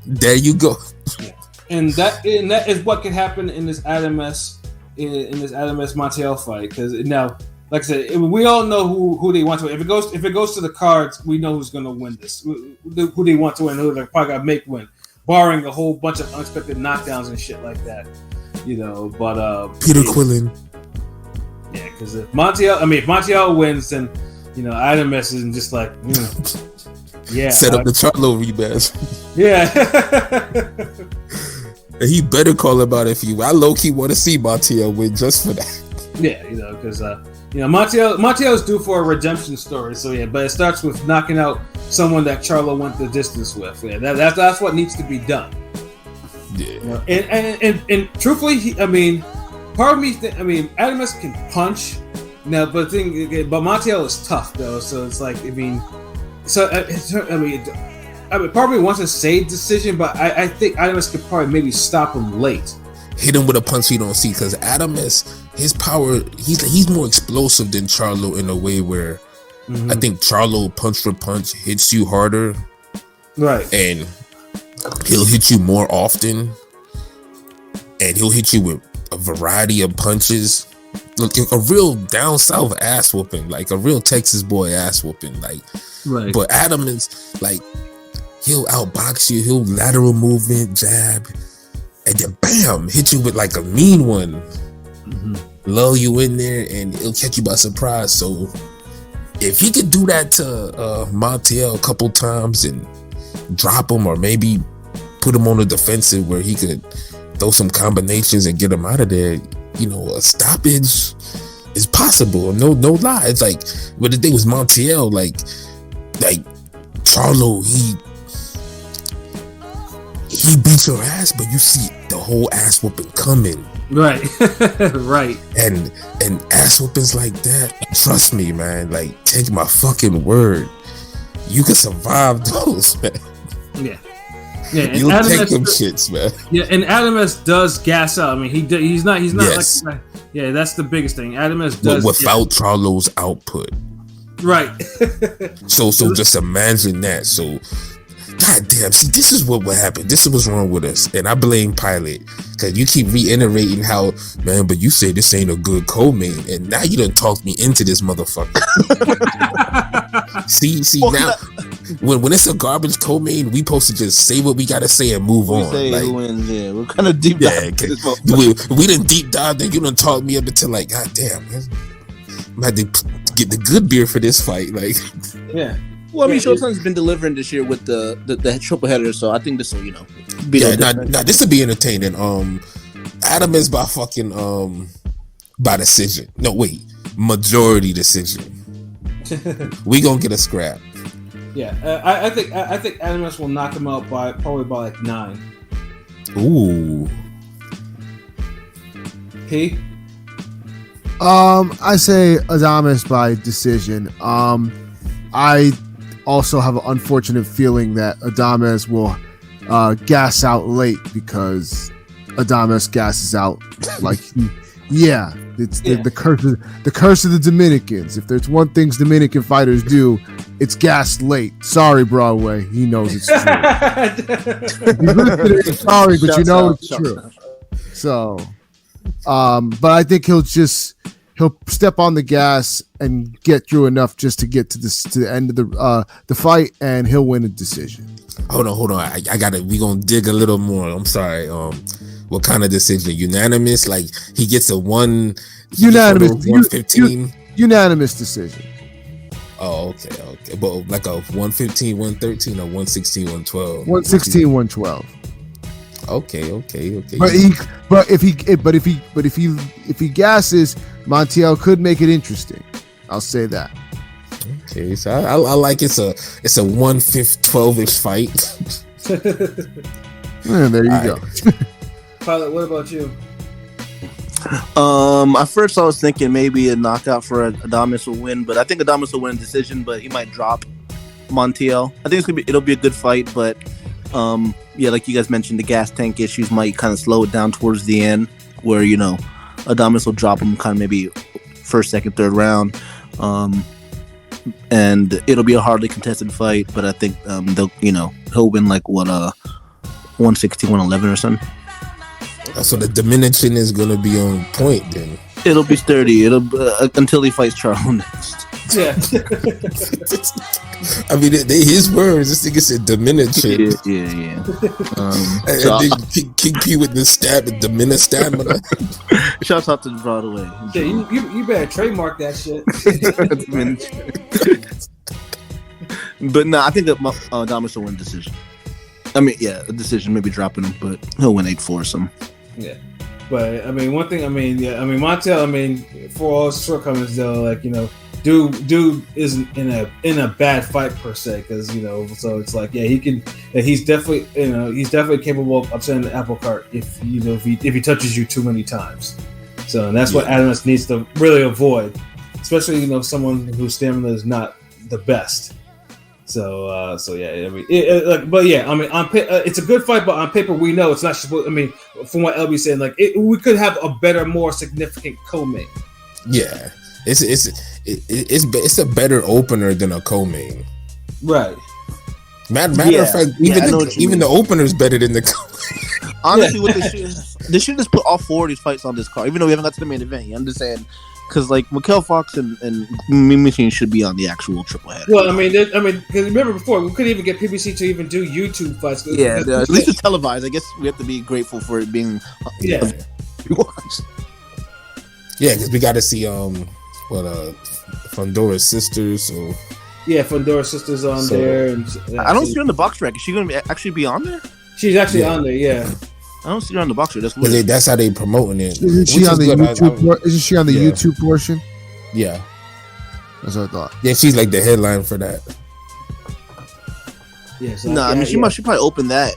There you go. Yeah. And that is what can happen in this Adamus Montiel fight, because now, like I said, we all know who they want to win. If it goes to the cards, we know who's going to win this. Who they want to win, who they're probably going to make win, barring a whole bunch of unexpected knockdowns and shit like that. But Peter Quillen. Yeah, because if Montiel wins, then Adamus is just like, yeah, set up the Charlo rematch. Yeah. And he better call about it for you. I low key want to see Montiel win just for that. Yeah, because Montiel's due for a redemption story. So yeah, but it starts with knocking out someone that Charlo went the distance with. Yeah, that's what needs to be done. Yeah. And truthfully, part of me, Adamus can punch now, but Montiel is tough though. So it's like, part of me wants to say decision, but I think Adamus could probably maybe stop him late. Hit him with a punch you don't see, because Adamus, his power, he's more explosive than Charlo in a way where I think Charlo punch for punch hits you harder, right? And he'll hit you more often, and he'll hit you with a variety of punches. Like a real down south ass whooping, like a real Texas boy ass whooping, like. Right. But Adam is like, he'll outbox you, he'll lateral movement, jab, and then bam, hit you with like a mean one, lull you in there, and it'll catch you by surprise. So if he could do that to Montiel a couple times and drop him, or maybe put him on the defensive where he could throw some combinations and get him out of there, you know, a stoppage is possible. No lie. It's like, but the thing was Montiel, like Charlo, he beats your ass, but you see the whole ass whooping coming. Right. Right. And ass whoopings like that, trust me, man, like, take my fucking word, you can survive those, man. Yeah. Yeah, and You'll Adam take S. them shits, man. Yeah, and Adam S. does gas out. I mean, he's not Yes. like, yeah, that's the biggest thing. Adam S. does without Charlo's output. Right. So just imagine that. So, goddamn, see, this is what happened. This is what's wrong with us. And I blame Pilot, because you keep reiterating how, man, but you say this ain't a good co-main, and now you done talked me into this motherfucker. see, well, now, when it's a garbage co-main, we supposed to just say what we gotta say and move on. Say like, who wins, yeah, we're kind of deep dive. We done deep dive, then you done talk me up into like, goddamn, man, I'm had to get the good beer for this fight. Like, yeah. Well, I mean, Showtime's been delivering this year with the triple header, so I think this will, be this will be entertaining. Adam is by fucking by decision. No, wait, majority decision. We gonna get a scrap. Yeah, I think Adam S. will knock him out probably by like 9. Ooh. P. I say Adames by decision. I also have an unfortunate feeling that Adames will gas out late, because Adames gasses out like, yeah, it's the curse of the Dominicans. If there's one thing Dominican fighters do, it's gas late. Sorry, Broadway. He knows it's true. Sorry, but you know it's true. So, but I think he'll step on the gas and get through enough just to get to the end of the fight, and he'll win a decision. Hold on. I gotta. We gonna dig a little more. I'm sorry. What kind of decision? Unanimous? Like he gets a one. Unanimous. 115. Unanimous decision. Oh, okay. But like a 115, 113, or 116, 112. 116, 112. Okay. But if he gasses, Montiel could make it interesting. I'll say that. Okay, so I like it's a 1-5-12-ish fight. There you go. Pilot, what about you? At first I was thinking maybe a knockout for Adames will win, but I think Adames will win a decision, but he might drop Montiel. I think it'll be a good fight, but yeah, like you guys mentioned, the gas tank issues might kind of slow it down towards the end, where Adames will drop him kind of maybe first, second, third round, and it'll be a hardly contested fight. But I think he'll win like 116, 111 or something. So the Dominican is gonna be on point then. It'll be sturdy. Until he fights Charlo next. Yeah. I mean, his words. This nigga said Dominican. Yeah. And then King P with the Dominican stamina. Shouts out to the Broadway. Yeah, you better trademark that shit. But no, I think that Adames will win decision. I mean, yeah, a decision, maybe dropping him, but he'll win 8-4 or something. Yeah. But I mean, one thing, Montiel, for all his shortcomings though, like, dude isn't in a bad fight per se, because so it's like, yeah, he's definitely capable of upsetting the apple cart if he touches you too many times. So, and that's what Adams needs to really avoid, especially someone whose stamina is not the best. So yeah, I mean, it's a good fight, but on paper we know it's not. From what LB's saying, like we could have a better, more significant co-main. Yeah, it's it's a better opener than a co-main. Right. Matter of fact, even the opener is better than the co-main. Honestly, what they should just put all 4 of these fights on this card, even though we haven't got to the main event. I'm just saying, because like Mikhail Fox and Mean Machine should be on the actual triple header. Well, I mean, because remember before we couldn't even get PBC to even do YouTube fights. Yeah, at least it's televised. I guess we have to be grateful for it being. Yeah. Yeah, because we got to see Fundora's sisters. So yeah, Fundora's sisters on there. And I don't see her on the box rack. Is she going to actually be on there? She's actually on there. Yeah. I don't see her on the box rack. That's weird. That's how they promoting it. Isn't she on the YouTube? Isn't she on the YouTube portion? Yeah, that's what I thought. Yeah, she's like the headline for that. Yeah, so I mean, she probably open that,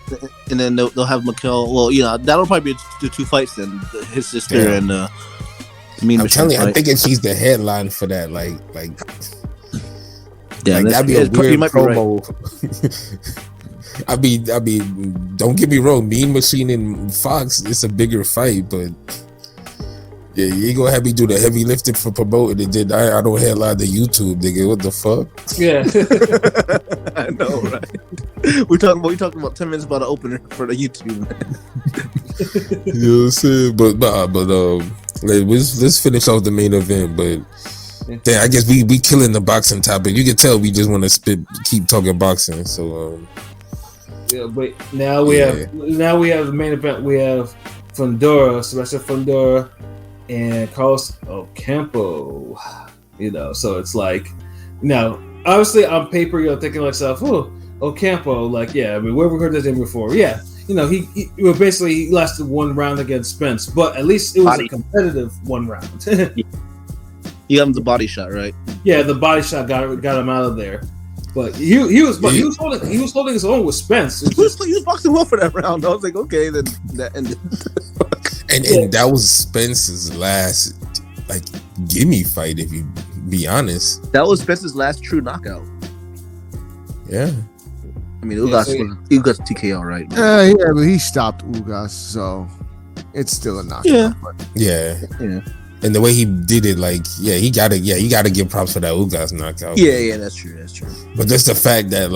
and then they'll have Mikhail. Well, that'll probably be the 2 fights then, his sister and Mean Machine. I'm telling you, I'm thinking she's the headline for that. Like yeah, that'd be a weird promo. Right. I mean, don't get me wrong. Mean Machine and Fox, it's a bigger fight, but yeah, you ain't gonna have me do the heavy lifting for promoting it. Then I don't headline the YouTube, nigga. What the fuck? Yeah, I know, right? We talking about 10 minutes about an opener for the YouTube. You know what I'm saying? But let's finish off the main event. But I guess we killing the boxing topic. You can tell we just want to keep talking boxing. So yeah, but now we have the main event. We have Sebastian Fundora, and Carlos Ocampo. So it's like, obviously on paper you're thinking to yourself, oh, Ocampo, like, yeah, I mean, where we heard this name before? Yeah, he basically lasted 1 round against Spence, but at least it was a competitive 1 round. You got him the body shot, right? Yeah, the body shot got him out of there. But he was holding his own with Spence. He was boxing well for that round. I was like, okay, then that ended. and that was Spence's last gimme fight, if you be honest. That was Spence's last true knockout. Yeah. I mean, Ugas TKO, right? Yeah, but he stopped Ugas, so it's still a knockout. Yeah. And the way he did it, you gotta give props for that Ugas knockout. Yeah, that's true. But just the fact that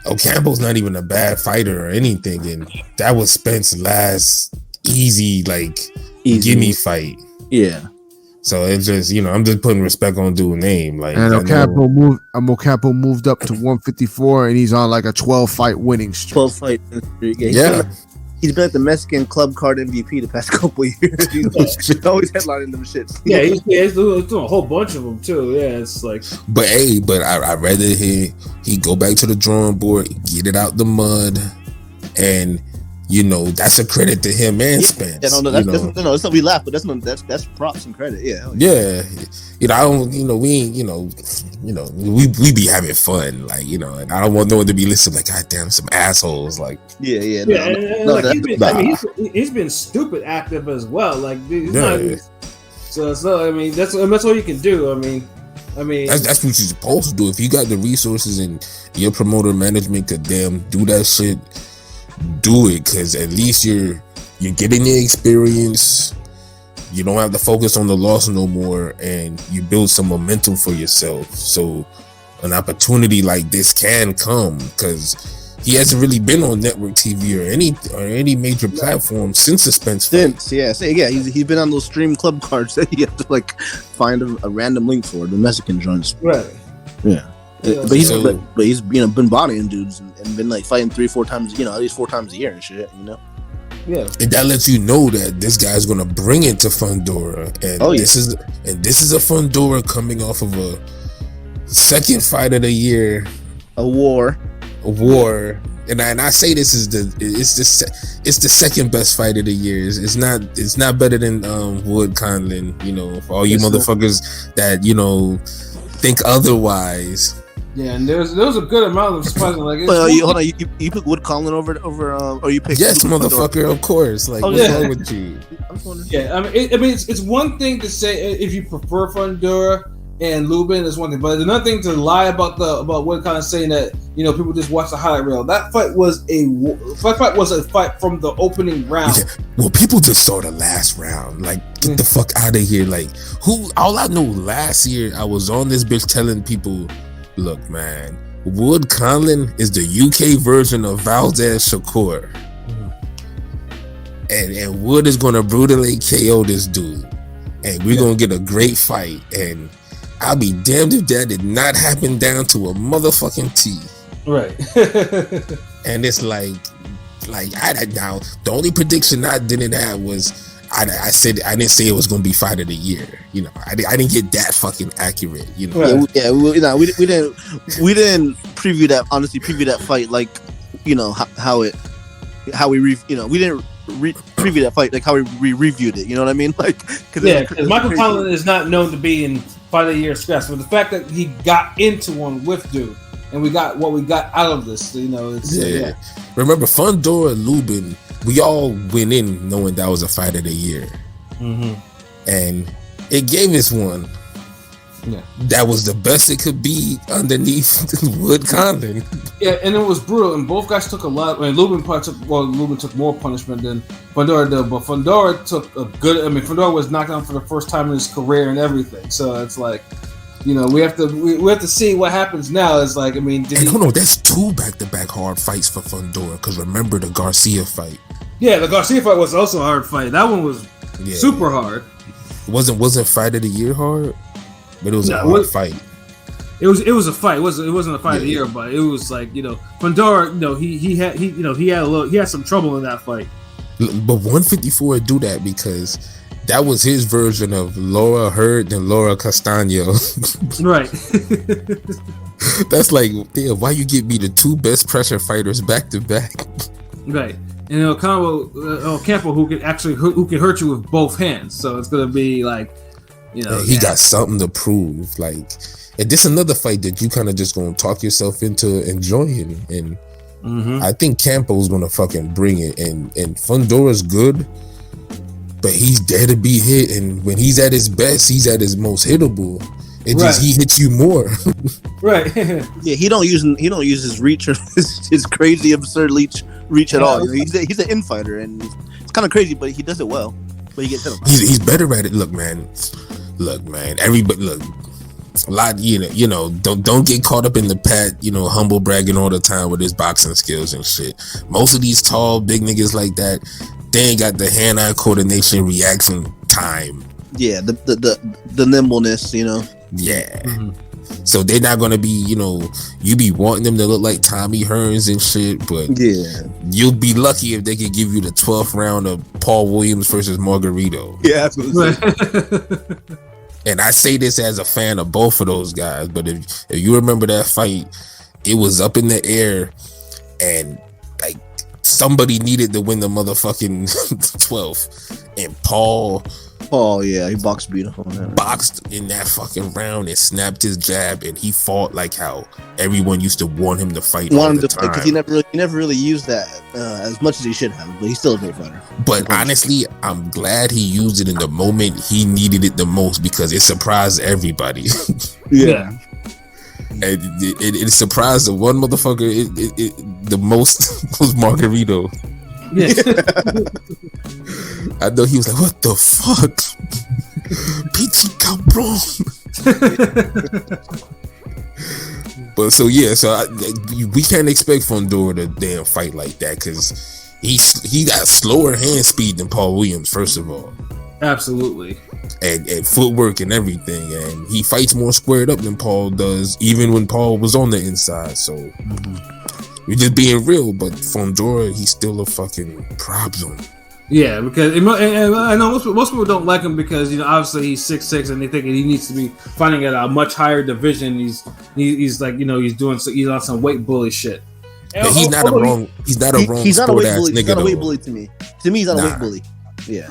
Ocampo's not even a bad fighter or anything, and that was Spence's last easy gimme fight. Yeah. So it's just, I'm just putting respect on dude's name. And Ocampo moved up to 154, and he's on a 12-fight winning streak. 12 fight streak. Yeah. He's been at the Mexican club card MVP the past couple of years. He's always headlining them shits. Yeah, he's doing a whole bunch of them too. Yeah, it's like. But I'd rather he go back to the drawing board, get it out the mud, and that's a credit to him and Spence. Yeah, that's not we laugh, but that's props and credit. Yeah. Yeah. I don't. We be having fun. And I don't want no one to be listening God damn, some assholes. He's been stupid active as well. So I mean, that's all you can do. I mean, that's what you're supposed to do. If you got the resources and your promoter management could do that shit, do it, because at least you're getting the experience. You don't have to focus on the loss no more, and you build some momentum for yourself. So an opportunity like this can come, because he hasn't really been on network TV or any major platform since the Spence fight. He's been on those stream club cards that you have to find a random link for, the Mexican joints. Right. Yeah. But he's been bodying dudes and been fighting 3-4 times, at least 4 times a year and shit, Yeah. And that lets you know that this guy's gonna bring it to Fundora, and this is a Fundora coming off of a second fight of the year, a war, and I say this is it's the second best fight of the year. It's not better than Wood Conlon, for all you motherfuckers that think otherwise. Yeah, and there was a good amount of surprising. Well, hold on, you pick Wood Conlon over, or you pick motherfucker, of course. What's wrong with you? Yeah, I mean, it's one thing to say if you prefer Fundora, and Lubin is one thing, but another thing to lie about what kind of saying that people just watch the highlight reel. That fight was a fight from the opening round. Yeah. Well, people just saw the last round. Like, get the fuck out of here. Like, all I know, last year I was on this bitch telling people, look, man, Wood Conlon is the UK version of Valdez Shakur. And Wood is gonna brutally KO this dude, and we're gonna get a great fight. And I'll be damned if that did not happen down to a motherfucking T. Right. And it's like now the only prediction I didn't have was I said I didn't say it was gonna be fight of the year. I didn't get that fucking accurate. We didn't preview that. Honestly, preview that fight like we didn't preview that fight like how we reviewed it. You know what I mean? Like, because Michael Conlon is not known to be in fight of the year scraps, but the fact that he got into one with dude, and we got what we got out of this, Remember, Fundora and Lubin, we all went in knowing that was a fight of the year, and it gave us one. Yeah, that was the best it could be underneath Wood Conlon. Yeah, and it was brutal, and both guys took a lot. Lubin took more punishment than Fundora did, but Fundora took a good. Fundora was knocked down for the first time in his career and everything. So it's like, we have to see what happens now. It's like, no, that's 2 back-to-back hard fights for Fundora. Because remember the Garcia fight. Yeah, the Garcia fight was also a hard fight. That one was super hard. Wasn't fight of the year hard? But it was a hard fight. It was a fight. It wasn't a fight of the year, but it was like, Fundora. He had some trouble in that fight. But 154 do that because that was his version of Laura Hurd and Laura Castaño. Right. That's like, damn, why you give me the 2 best pressure fighters back to back? Right. And Ocampo who can hurt you with both hands. So it's gonna be like. He got something to prove. Like, and this another fight that you kind of just gonna talk yourself into enjoying. And I think Campo's gonna fucking bring it. And Fundora's good, but he's there to be hit. And when he's at his best, he's at his most hittable. He hits you more. Right. Yeah, he don't use his reach or his crazy absurd reach at all. He's an infighter, and it's kind of crazy, but he does it well. But he gets hit. He's better at it. Look, man. Everybody, look. A lot, don't get caught up in the pat, humble bragging all the time with his boxing skills and shit. Most of these tall, big niggas like that, they ain't got the hand-eye coordination, reaction time. Yeah, the nimbleness, Yeah. Mm-hmm. So they're not gonna be, you be wanting them to look like Tommy Hearns and shit, but you'll be lucky if they can give you the 12th round of Paul Williams versus Margarito. Yeah, absolutely. And I say this as a fan of both of those guys, but if you remember that fight, it was up in the air, and like somebody needed to win the motherfucking 12th, and Paul, yeah, he boxed beautiful. Boxed in that fucking round and snapped his jab, and he fought like how everyone used to want him to fight all the time. Because he never really used that as much as he should have, but he's still a great fighter. But honestly, I'm glad he used it in the moment he needed it the most, because it surprised everybody. Yeah. And it surprised the one motherfucker the most was Margarito. Yeah. I know he was like, what the fuck? PT Cabron. But we can't expect Fundora to damn fight like that, because he got slower hand speed than Paul Williams, first of all. Absolutely. And footwork and everything, and he fights more squared up than Paul does, even when Paul was on the inside. So we're just being real, but Fundora, he's still a fucking problem. Yeah, because and I know most people don't like him because obviously he's 6'6" and they think he needs to be fighting at a much higher division. He's like he's on some weight bully shit. But he's not a wrong sport ass nigga. He's not a weight bully to me. To me, he's not a weight bully. Yeah.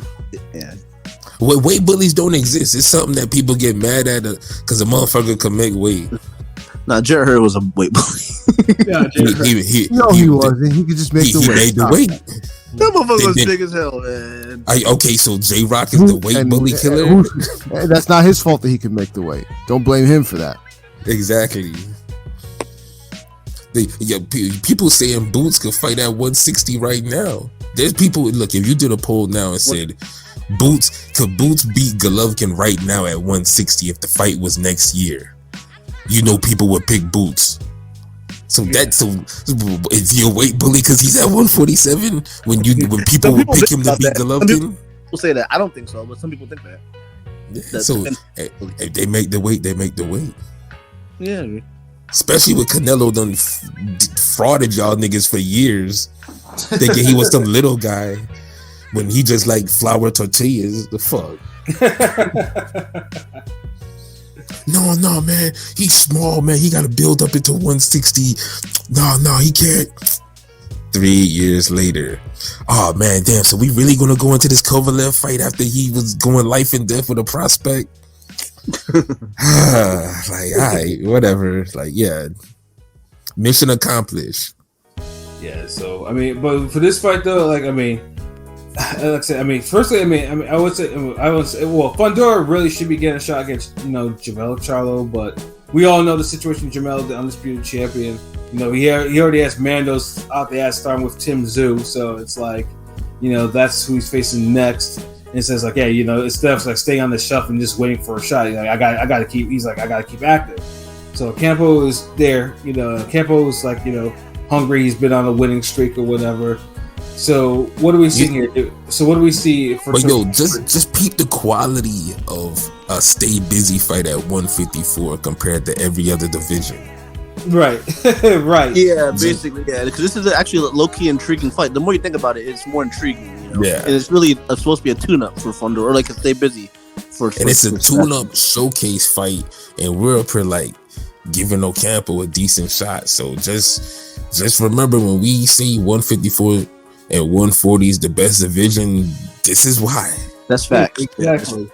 Weight bullies don't exist. It's something that people get mad at because a motherfucker can make weight. Nah, Jarrett Hurd was a weight bully. Yeah, he wasn't. He could just make the weight. He made the weight. That motherfucker was They- big as hell, man. Okay, so J Rock is the weight bully killer. That's not his fault that he can make the weight. Don't blame him for that. Exactly. People saying Boots could fight at 160 right now. There's people. Look, if you did a poll now and said could Boots beat Golovkin right now at 160 if the fight was next year, people would pick Boots. So is he a weight bully because he's at 147? When people would pick him to beat Golovkin? People say that. I don't think so, but some people think that. Yeah, so if they make the weight, they make the weight. Yeah. Especially with Canelo done frauded y'all niggas for years, thinking he was some little guy when he just like flour tortillas. The fuck? No, man. He's small, man. He got to build up into 160. No, he can't. 3 years later. Oh, man, damn. So we really going to go into this Kovalev fight after he was going life and death with a prospect? Like, all right, whatever. Like, yeah. Mission accomplished. Yeah, so, but for this fight, though, like I said, firstly, I would say, well, Fundora really should be getting a shot against, Jamel Charlo, but we all know the situation. Jamel, the undisputed champion, he already has Mandos out the ass starting with Tim Tszyu, so it's like, that's who he's facing next. And it says like, yeah, instead of like staying on the shelf and just waiting for a shot, I got to keep active. So Ocampo is there, Ocampo is like, hungry. He's been on a winning streak or whatever. So what do we see here? So what do we see for? But just peep the quality of a stay busy fight at 154 compared to every other division. Right, right. Yeah, basically, yeah. Because this is actually a low-key intriguing fight. The more you think about it, it's more intriguing. Yeah, and it's really supposed to be a tune-up for Fundora, or like a stay busy and it's a tune-up showcase fight, and we're up here like giving Ocampo a decent shot. So just remember when we see 154 and 140 is the best division, this is why. That's fact. Exactly.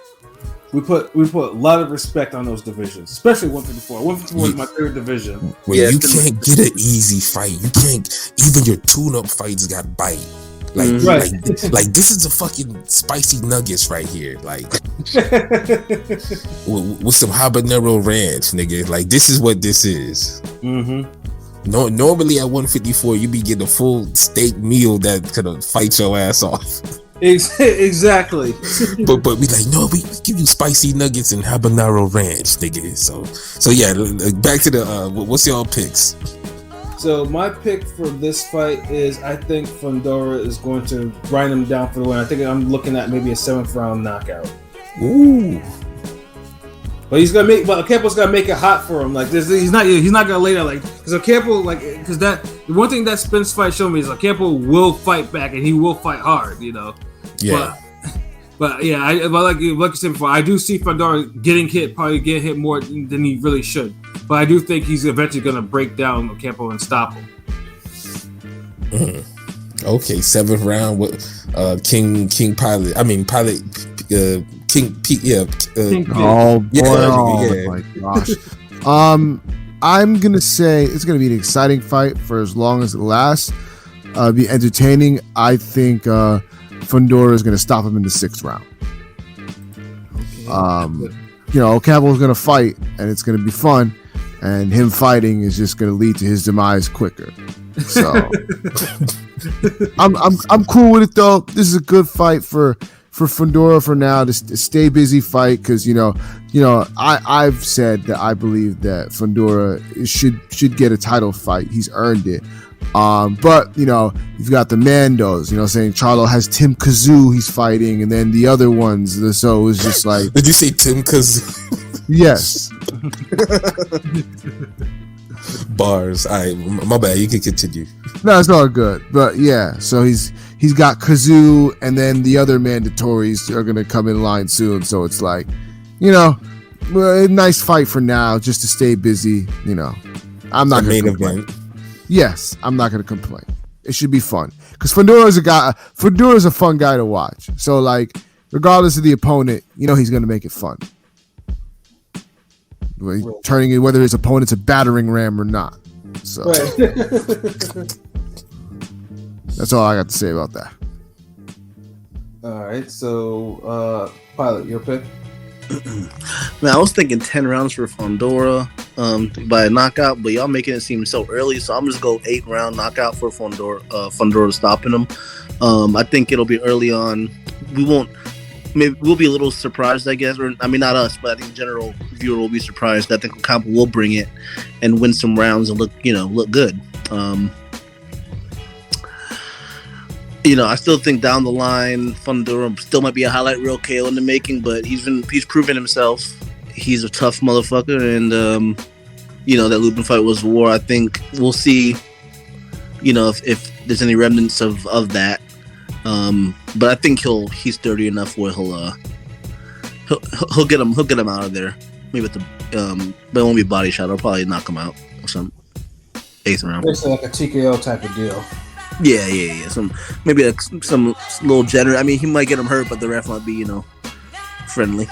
We put a lot of respect on those divisions, especially 154. 154 is my favorite division. When you can't get an easy fight, you can't. Even your tune-up fights got bite. Like, like this is a fucking spicy nuggets right here. Like with some habanero ranch, nigga. Like this is what this is. Mm-hmm. No, normally at 154, you be getting a full steak meal that could fight your ass off. Exactly. but we like, no, we give you spicy nuggets and habanero ranch, nigga. So yeah, back to the what's y'all picks? So my pick for this fight is I think Fundora is going to grind him down for the win. I think I'm looking at maybe a 7th round knockout. Ooh. But Ocampo's gonna make it hot for him. Like he's not gonna lay down because Ocampo because that the one thing that Spence fight showed me is Ocampo will fight back and he will fight hard. Yeah. But yeah, like you said before, I do see Fundora getting hit more than he really should. But I do think he's eventually going to break down Ocampo and stop him. Okay, 7th round with King Pilot. I mean Pilot. King Pete. Yeah. King oh boy! Yeah. Oh my gosh. I'm gonna say it's gonna be an exciting fight for as long as it lasts. Be entertaining. I think Fundora is gonna stop him in the 6th round. Okay. Ocampo's gonna fight, and it's gonna be fun. And him fighting is just going to lead to his demise quicker. So I'm cool with it though. This is a good fight for Fundora for now to stay busy fight because I've said that I believe that Fundora should get a title fight. He's earned it. But you've got the Mandos. Saying Charlo has Tim Tszyu he's fighting, and then the other ones. So it was just like. Did you say Tim Tszyu? Yes. Bars. All right, my bad. You can continue. No, it's all good. But yeah, so he's got Tszyu, and then the other mandatories are gonna come in line soon. So it's like, a nice fight for now, just to stay busy. I'm not gonna complain. Event. Yes, I'm not gonna complain. It should be fun because Fundora's a fun guy to watch. So like, regardless of the opponent, he's gonna make it fun. Turning it whether his opponent's a battering ram or not. So that's all I got to say about that. All right, so Pilot, your pick. Man, I was thinking 10 rounds for Fundora by a knockout, but y'all making it seem so early, so I'm just go 8-round knockout for Fundora stopping him. I think it'll be early on. Maybe we'll be a little surprised, I guess, or I mean not us, but I think the general viewer will be surprised. I think Ocampo will bring it and win some rounds and look good. I still think down the line, Fundora still might be a highlight reel KO in the making, but he's proven himself. He's a tough motherfucker, and that Lubin fight was war. I think we'll see, if there's any remnants of that. But I think he's dirty enough where he'll get him out of there. Maybe at the but it won't be a body shot. I'll probably knock him out or some 8th round. Basically like a TKO type of deal. Yeah. Some little generous. I mean, he might get him hurt, but the ref might be friendly.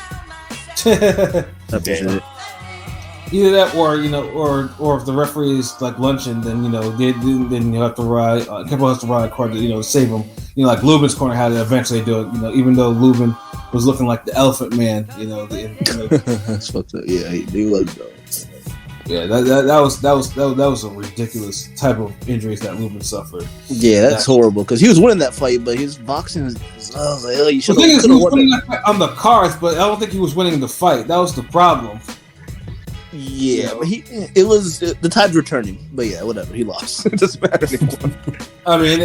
Either that, or if the referee is like lunching, then then you have to ride. Campo has to ride hard to save him. Like Lubin's corner had to eventually do it. Even though Lubin was looking like the Elephant Man. That's fucked up. Yeah, he was though. Yeah, that was a ridiculous type of injuries that Lubin suffered. Yeah, that's horrible because he was winning that fight, but his boxing was like, oh, you should have winning that fight on the cards, but I don't think he was winning the fight. That was the problem. Yeah, but the tides were turning. But yeah, whatever. He lost. It doesn't matter anymore. in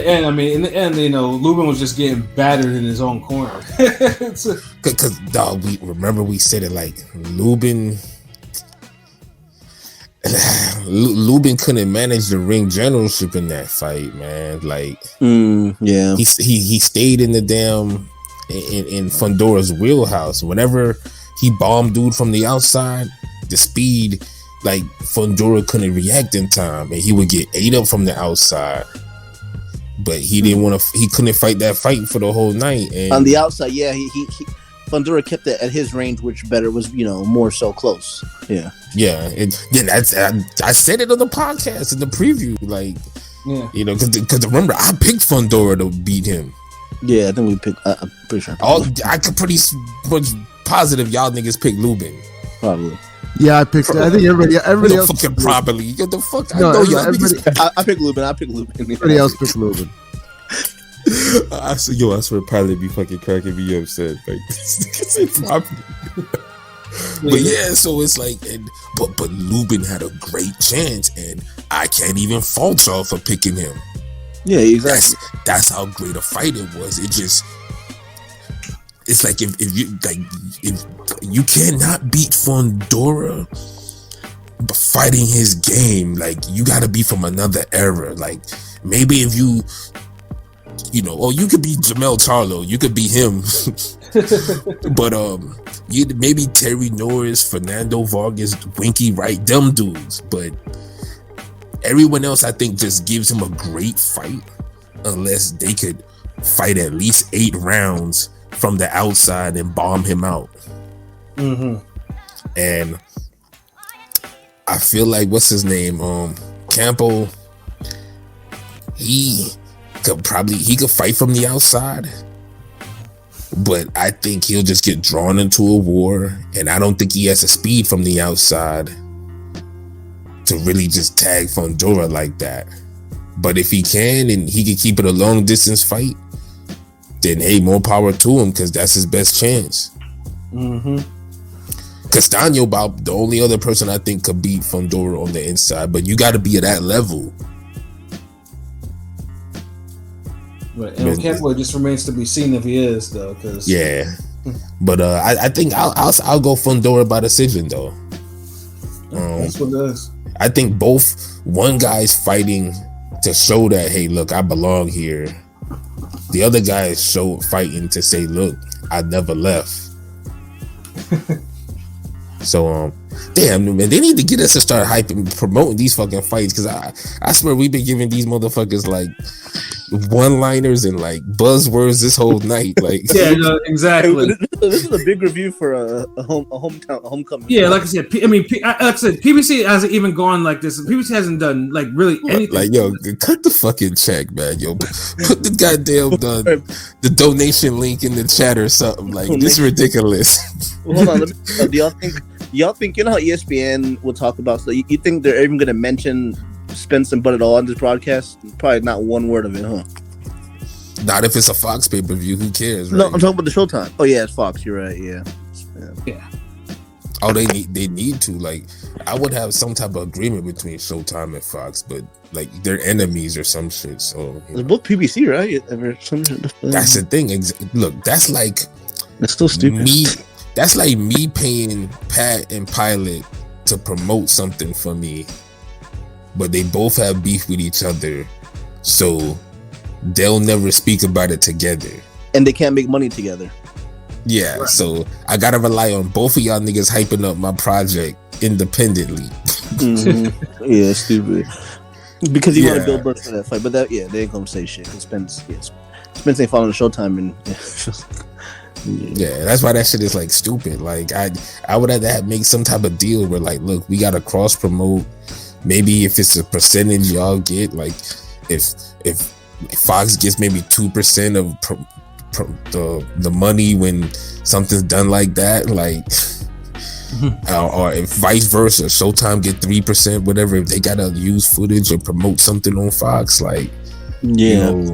the end, Lubin was just getting battered in his own corner. Because dog, we said it like Lubin couldn't manage the ring generalship in that fight, man. Like, yeah, he stayed in the damn in Fundora's wheelhouse. Whenever he bombed dude from the outside, the speed, like Fundora couldn't react in time, and he would get ate up from the outside. But he didn't want to. He couldn't fight that fight for the whole night. And on the outside, yeah, he Fundora kept it at his range, which was more so close. Yeah. I said it on the podcast in the preview, like, because remember I picked Fundora to beat him. Yeah, I think we picked. I'm pretty sure. I could pretty much positive y'all niggas picked Lubin. Probably. Yeah, I picked. I think everybody else fucking properly. Get the fuck. No, I picked Lubin. Everybody else picked Lubin. I swear, Pilot be fucking cracking me up. Said like, but yeah, so it's like, but Lubin had a great chance, and I can't even fault y'all for picking him. Yeah, exactly. That's how great a fight it was. It's like if you cannot beat Fundora but fighting his game, like you gotta be from another era. Like maybe if you you could be Jamel Charlo, you could be him. But you maybe Terry Norris, Fernando Vargas, Winky Wright, them dudes. But everyone else I think just gives him a great fight unless they could fight at least 8 rounds from the outside and bomb him out. And I feel like what's his name? Campo, he could fight from the outside, but I think he'll just get drawn into a war, and I don't think he has the speed from the outside to really just tag Fundora like that. But if he can and he can keep it a long distance fight, then hey, more power to him, because that's his best chance. Castaño about the only other person I think could beat Fundora on the inside, but you got to be at that level. Right, and Ocampo just remains to be seen if he is, though. Cause but I think I'll go Fundora by decision though. That's what it is. I think one guy's fighting to show that hey, look, I belong here. The other guy is fighting to say, look, I never left. So damn, man, they need to get us to start hyping, promoting these fucking fights, because I swear we've been giving these motherfuckers like one-liners and like buzzwords this whole night. Like, Yeah, no, exactly. This is a big review for a homecoming. Yeah, like I said, like I said, PBC hasn't even gone like this. PBC hasn't done like really anything. like, yo, cut the fucking check, man. Yo, put the goddamn the donation link in the chat or something. Like, this is ridiculous. Hold on, do y'all think you know how ESPN will talk about? So you think they're even going to mention Spence and Bud at all on this broadcast? Probably not one word of it, huh? Not if it's a Fox pay-per-view. Who cares? Right? No, I'm talking about the Showtime. Oh yeah, it's Fox. You're right. Yeah. Oh, they need to. Like, I would have some type of agreement between Showtime and Fox, but like they're enemies or some shit. So They're both PBC, right? that's the thing. Look, that's like it's still stupid. That's like me paying Pat and Pilot to promote something for me, but they both have beef with each other, so they'll never speak about it together. And they can't make money together. Yeah, right. So I gotta rely on both of y'all niggas hyping up my project independently. Mm-hmm. Yeah, stupid. Because you want to build buzz for that fight, but they ain't gonna say shit. Cause Spence ain't following Showtime, and yeah, that's why that shit is like stupid. Like I would have to make some type of deal where like, look, we gotta cross promote. Maybe if it's a percentage y'all get, like if Fox gets maybe 2% of the money when something's done like that, like, or if vice versa, Showtime get 3%, whatever. If they gotta use footage or promote something on Fox, like, you know,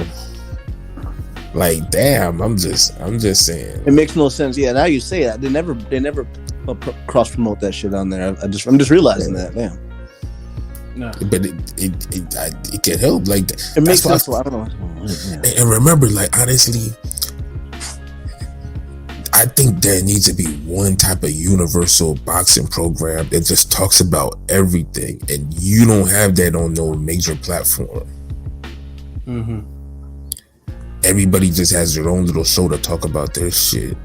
like, damn, I'm just saying. It makes no sense. Yeah, now you say that they never cross promote that shit on there. I'm just realizing that. Damn. No. But it can help. Like, it makes sense. I don't know. And remember, like, honestly, I think there needs to be one type of universal boxing program that just talks about everything, and you don't have that on no major platform. Mm-hmm. Everybody just has their own little show to talk about their shit.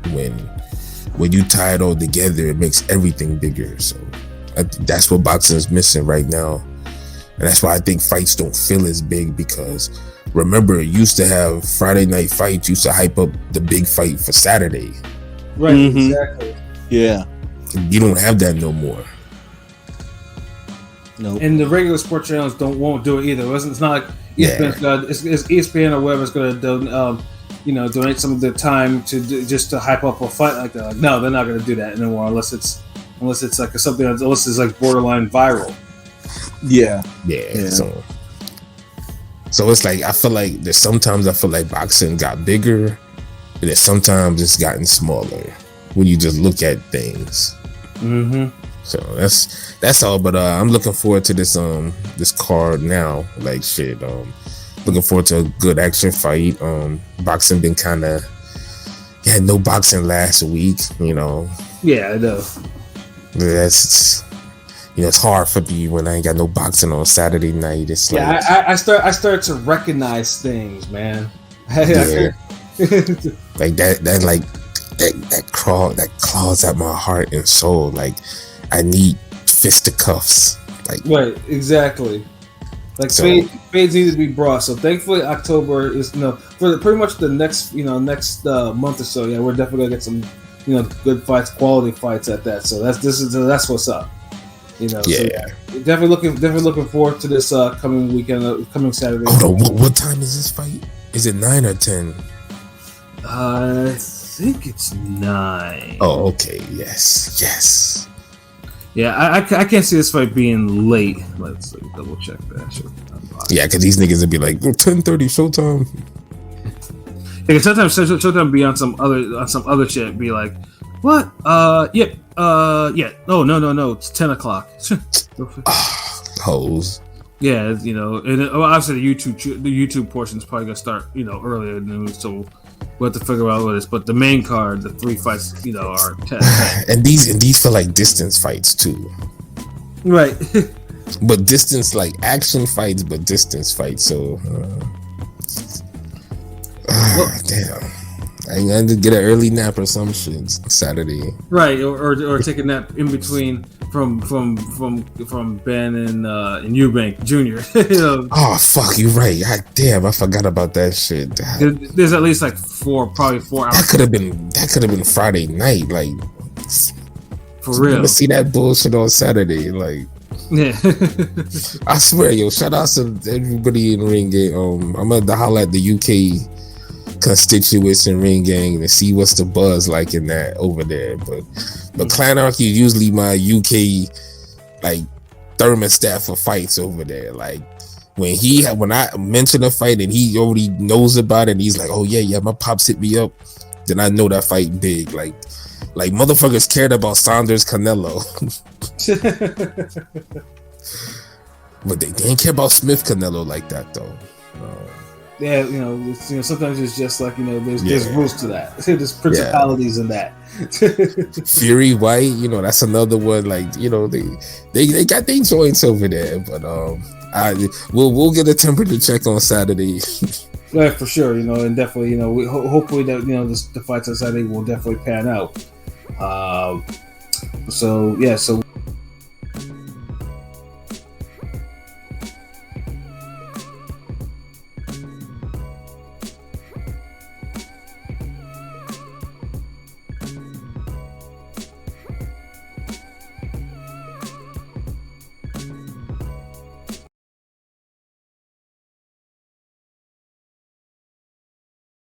When you tie it all together, it makes everything bigger. So that's what boxing is missing right now. And that's why I think fights don't feel as big, because remember, it used to have Friday night fights, used to hype up the big fight for Saturday. Right, exactly. Yeah. You don't have that no more. No. And the regular sports channels won't do it either. It's not like ESPN, it's ESPN or whatever is going to donate some of their time just to hype up a fight like that. Like, no, they're not going to do that anymore unless it's like something, unless it's like borderline viral. Yeah. So it's like, I feel like boxing got bigger, and then sometimes it's gotten smaller when you just look at things. Mm-hmm. So that's all. But I'm looking forward to this card now. Like, shit. Looking forward to a good action fight. Boxing been kind of, had no boxing last week. You know. Yeah, I know. That's, it's hard for me when I ain't got no boxing on Saturday night. It's like, I start to recognize things, man. Yeah. Like that claws at my heart and soul. Like, I need fisticuffs. Like, right, exactly. Like, spades need to be brought. So thankfully, October is for pretty much the next month or so. Yeah, we're definitely gonna get some good fights, quality fights at that. So that's what's up. Yeah. So, definitely looking forward to this coming weekend, coming Saturday. Hold on, what time is this fight? Is it 9 or 10? I think it's 9. Oh, okay. Yes. Yeah, I can't see this fight being late. Let's double check that. Yeah, because these niggas would be like, 10:30 Showtime. Yeah, sometimes Showtime be on some other shit. Be like, what? Yeah. No. It's 10 o'clock. Hoes. Yeah, and obviously the YouTube portion is probably gonna start, earlier than so we'll have to figure out what it is. But the main card, the 3 fights, are 10. And these feel like distance fights too. Right. But distance, like action fights, but distance fights. So, damn. I had to get an early nap or some shit Saturday. Right, or take a nap in between from Ben and Eubank Jr. You know, Oh fuck, you right. God damn, I forgot about that shit. there's at least like probably 4 hours. That could have been Friday night. Like, For real. Let's see that bullshit on Saturday. Like, Yeah. I swear, yo, shout out to everybody in Ring Gang. I'm gonna holler at the UK constituents in Ring Gang to see what's the buzz like in that over there. But Clanarchy is usually my UK like thermostat for fights over there. Like when I mention a fight and he already knows about it, and he's like, oh yeah, my pops hit me up, then I know that fight big. Like motherfuckers cared about Saunders Canelo. But they didn't care about Smith Canelo like that though. Yeah, sometimes it's just like, there's rules to that. There's principalities in that. Fury White, that's another one. Like, they got their joints over there. But we'll get a temperature check on Saturday. Yeah, for sure. And definitely, we hopefully that the fights on Saturday will definitely pan out. So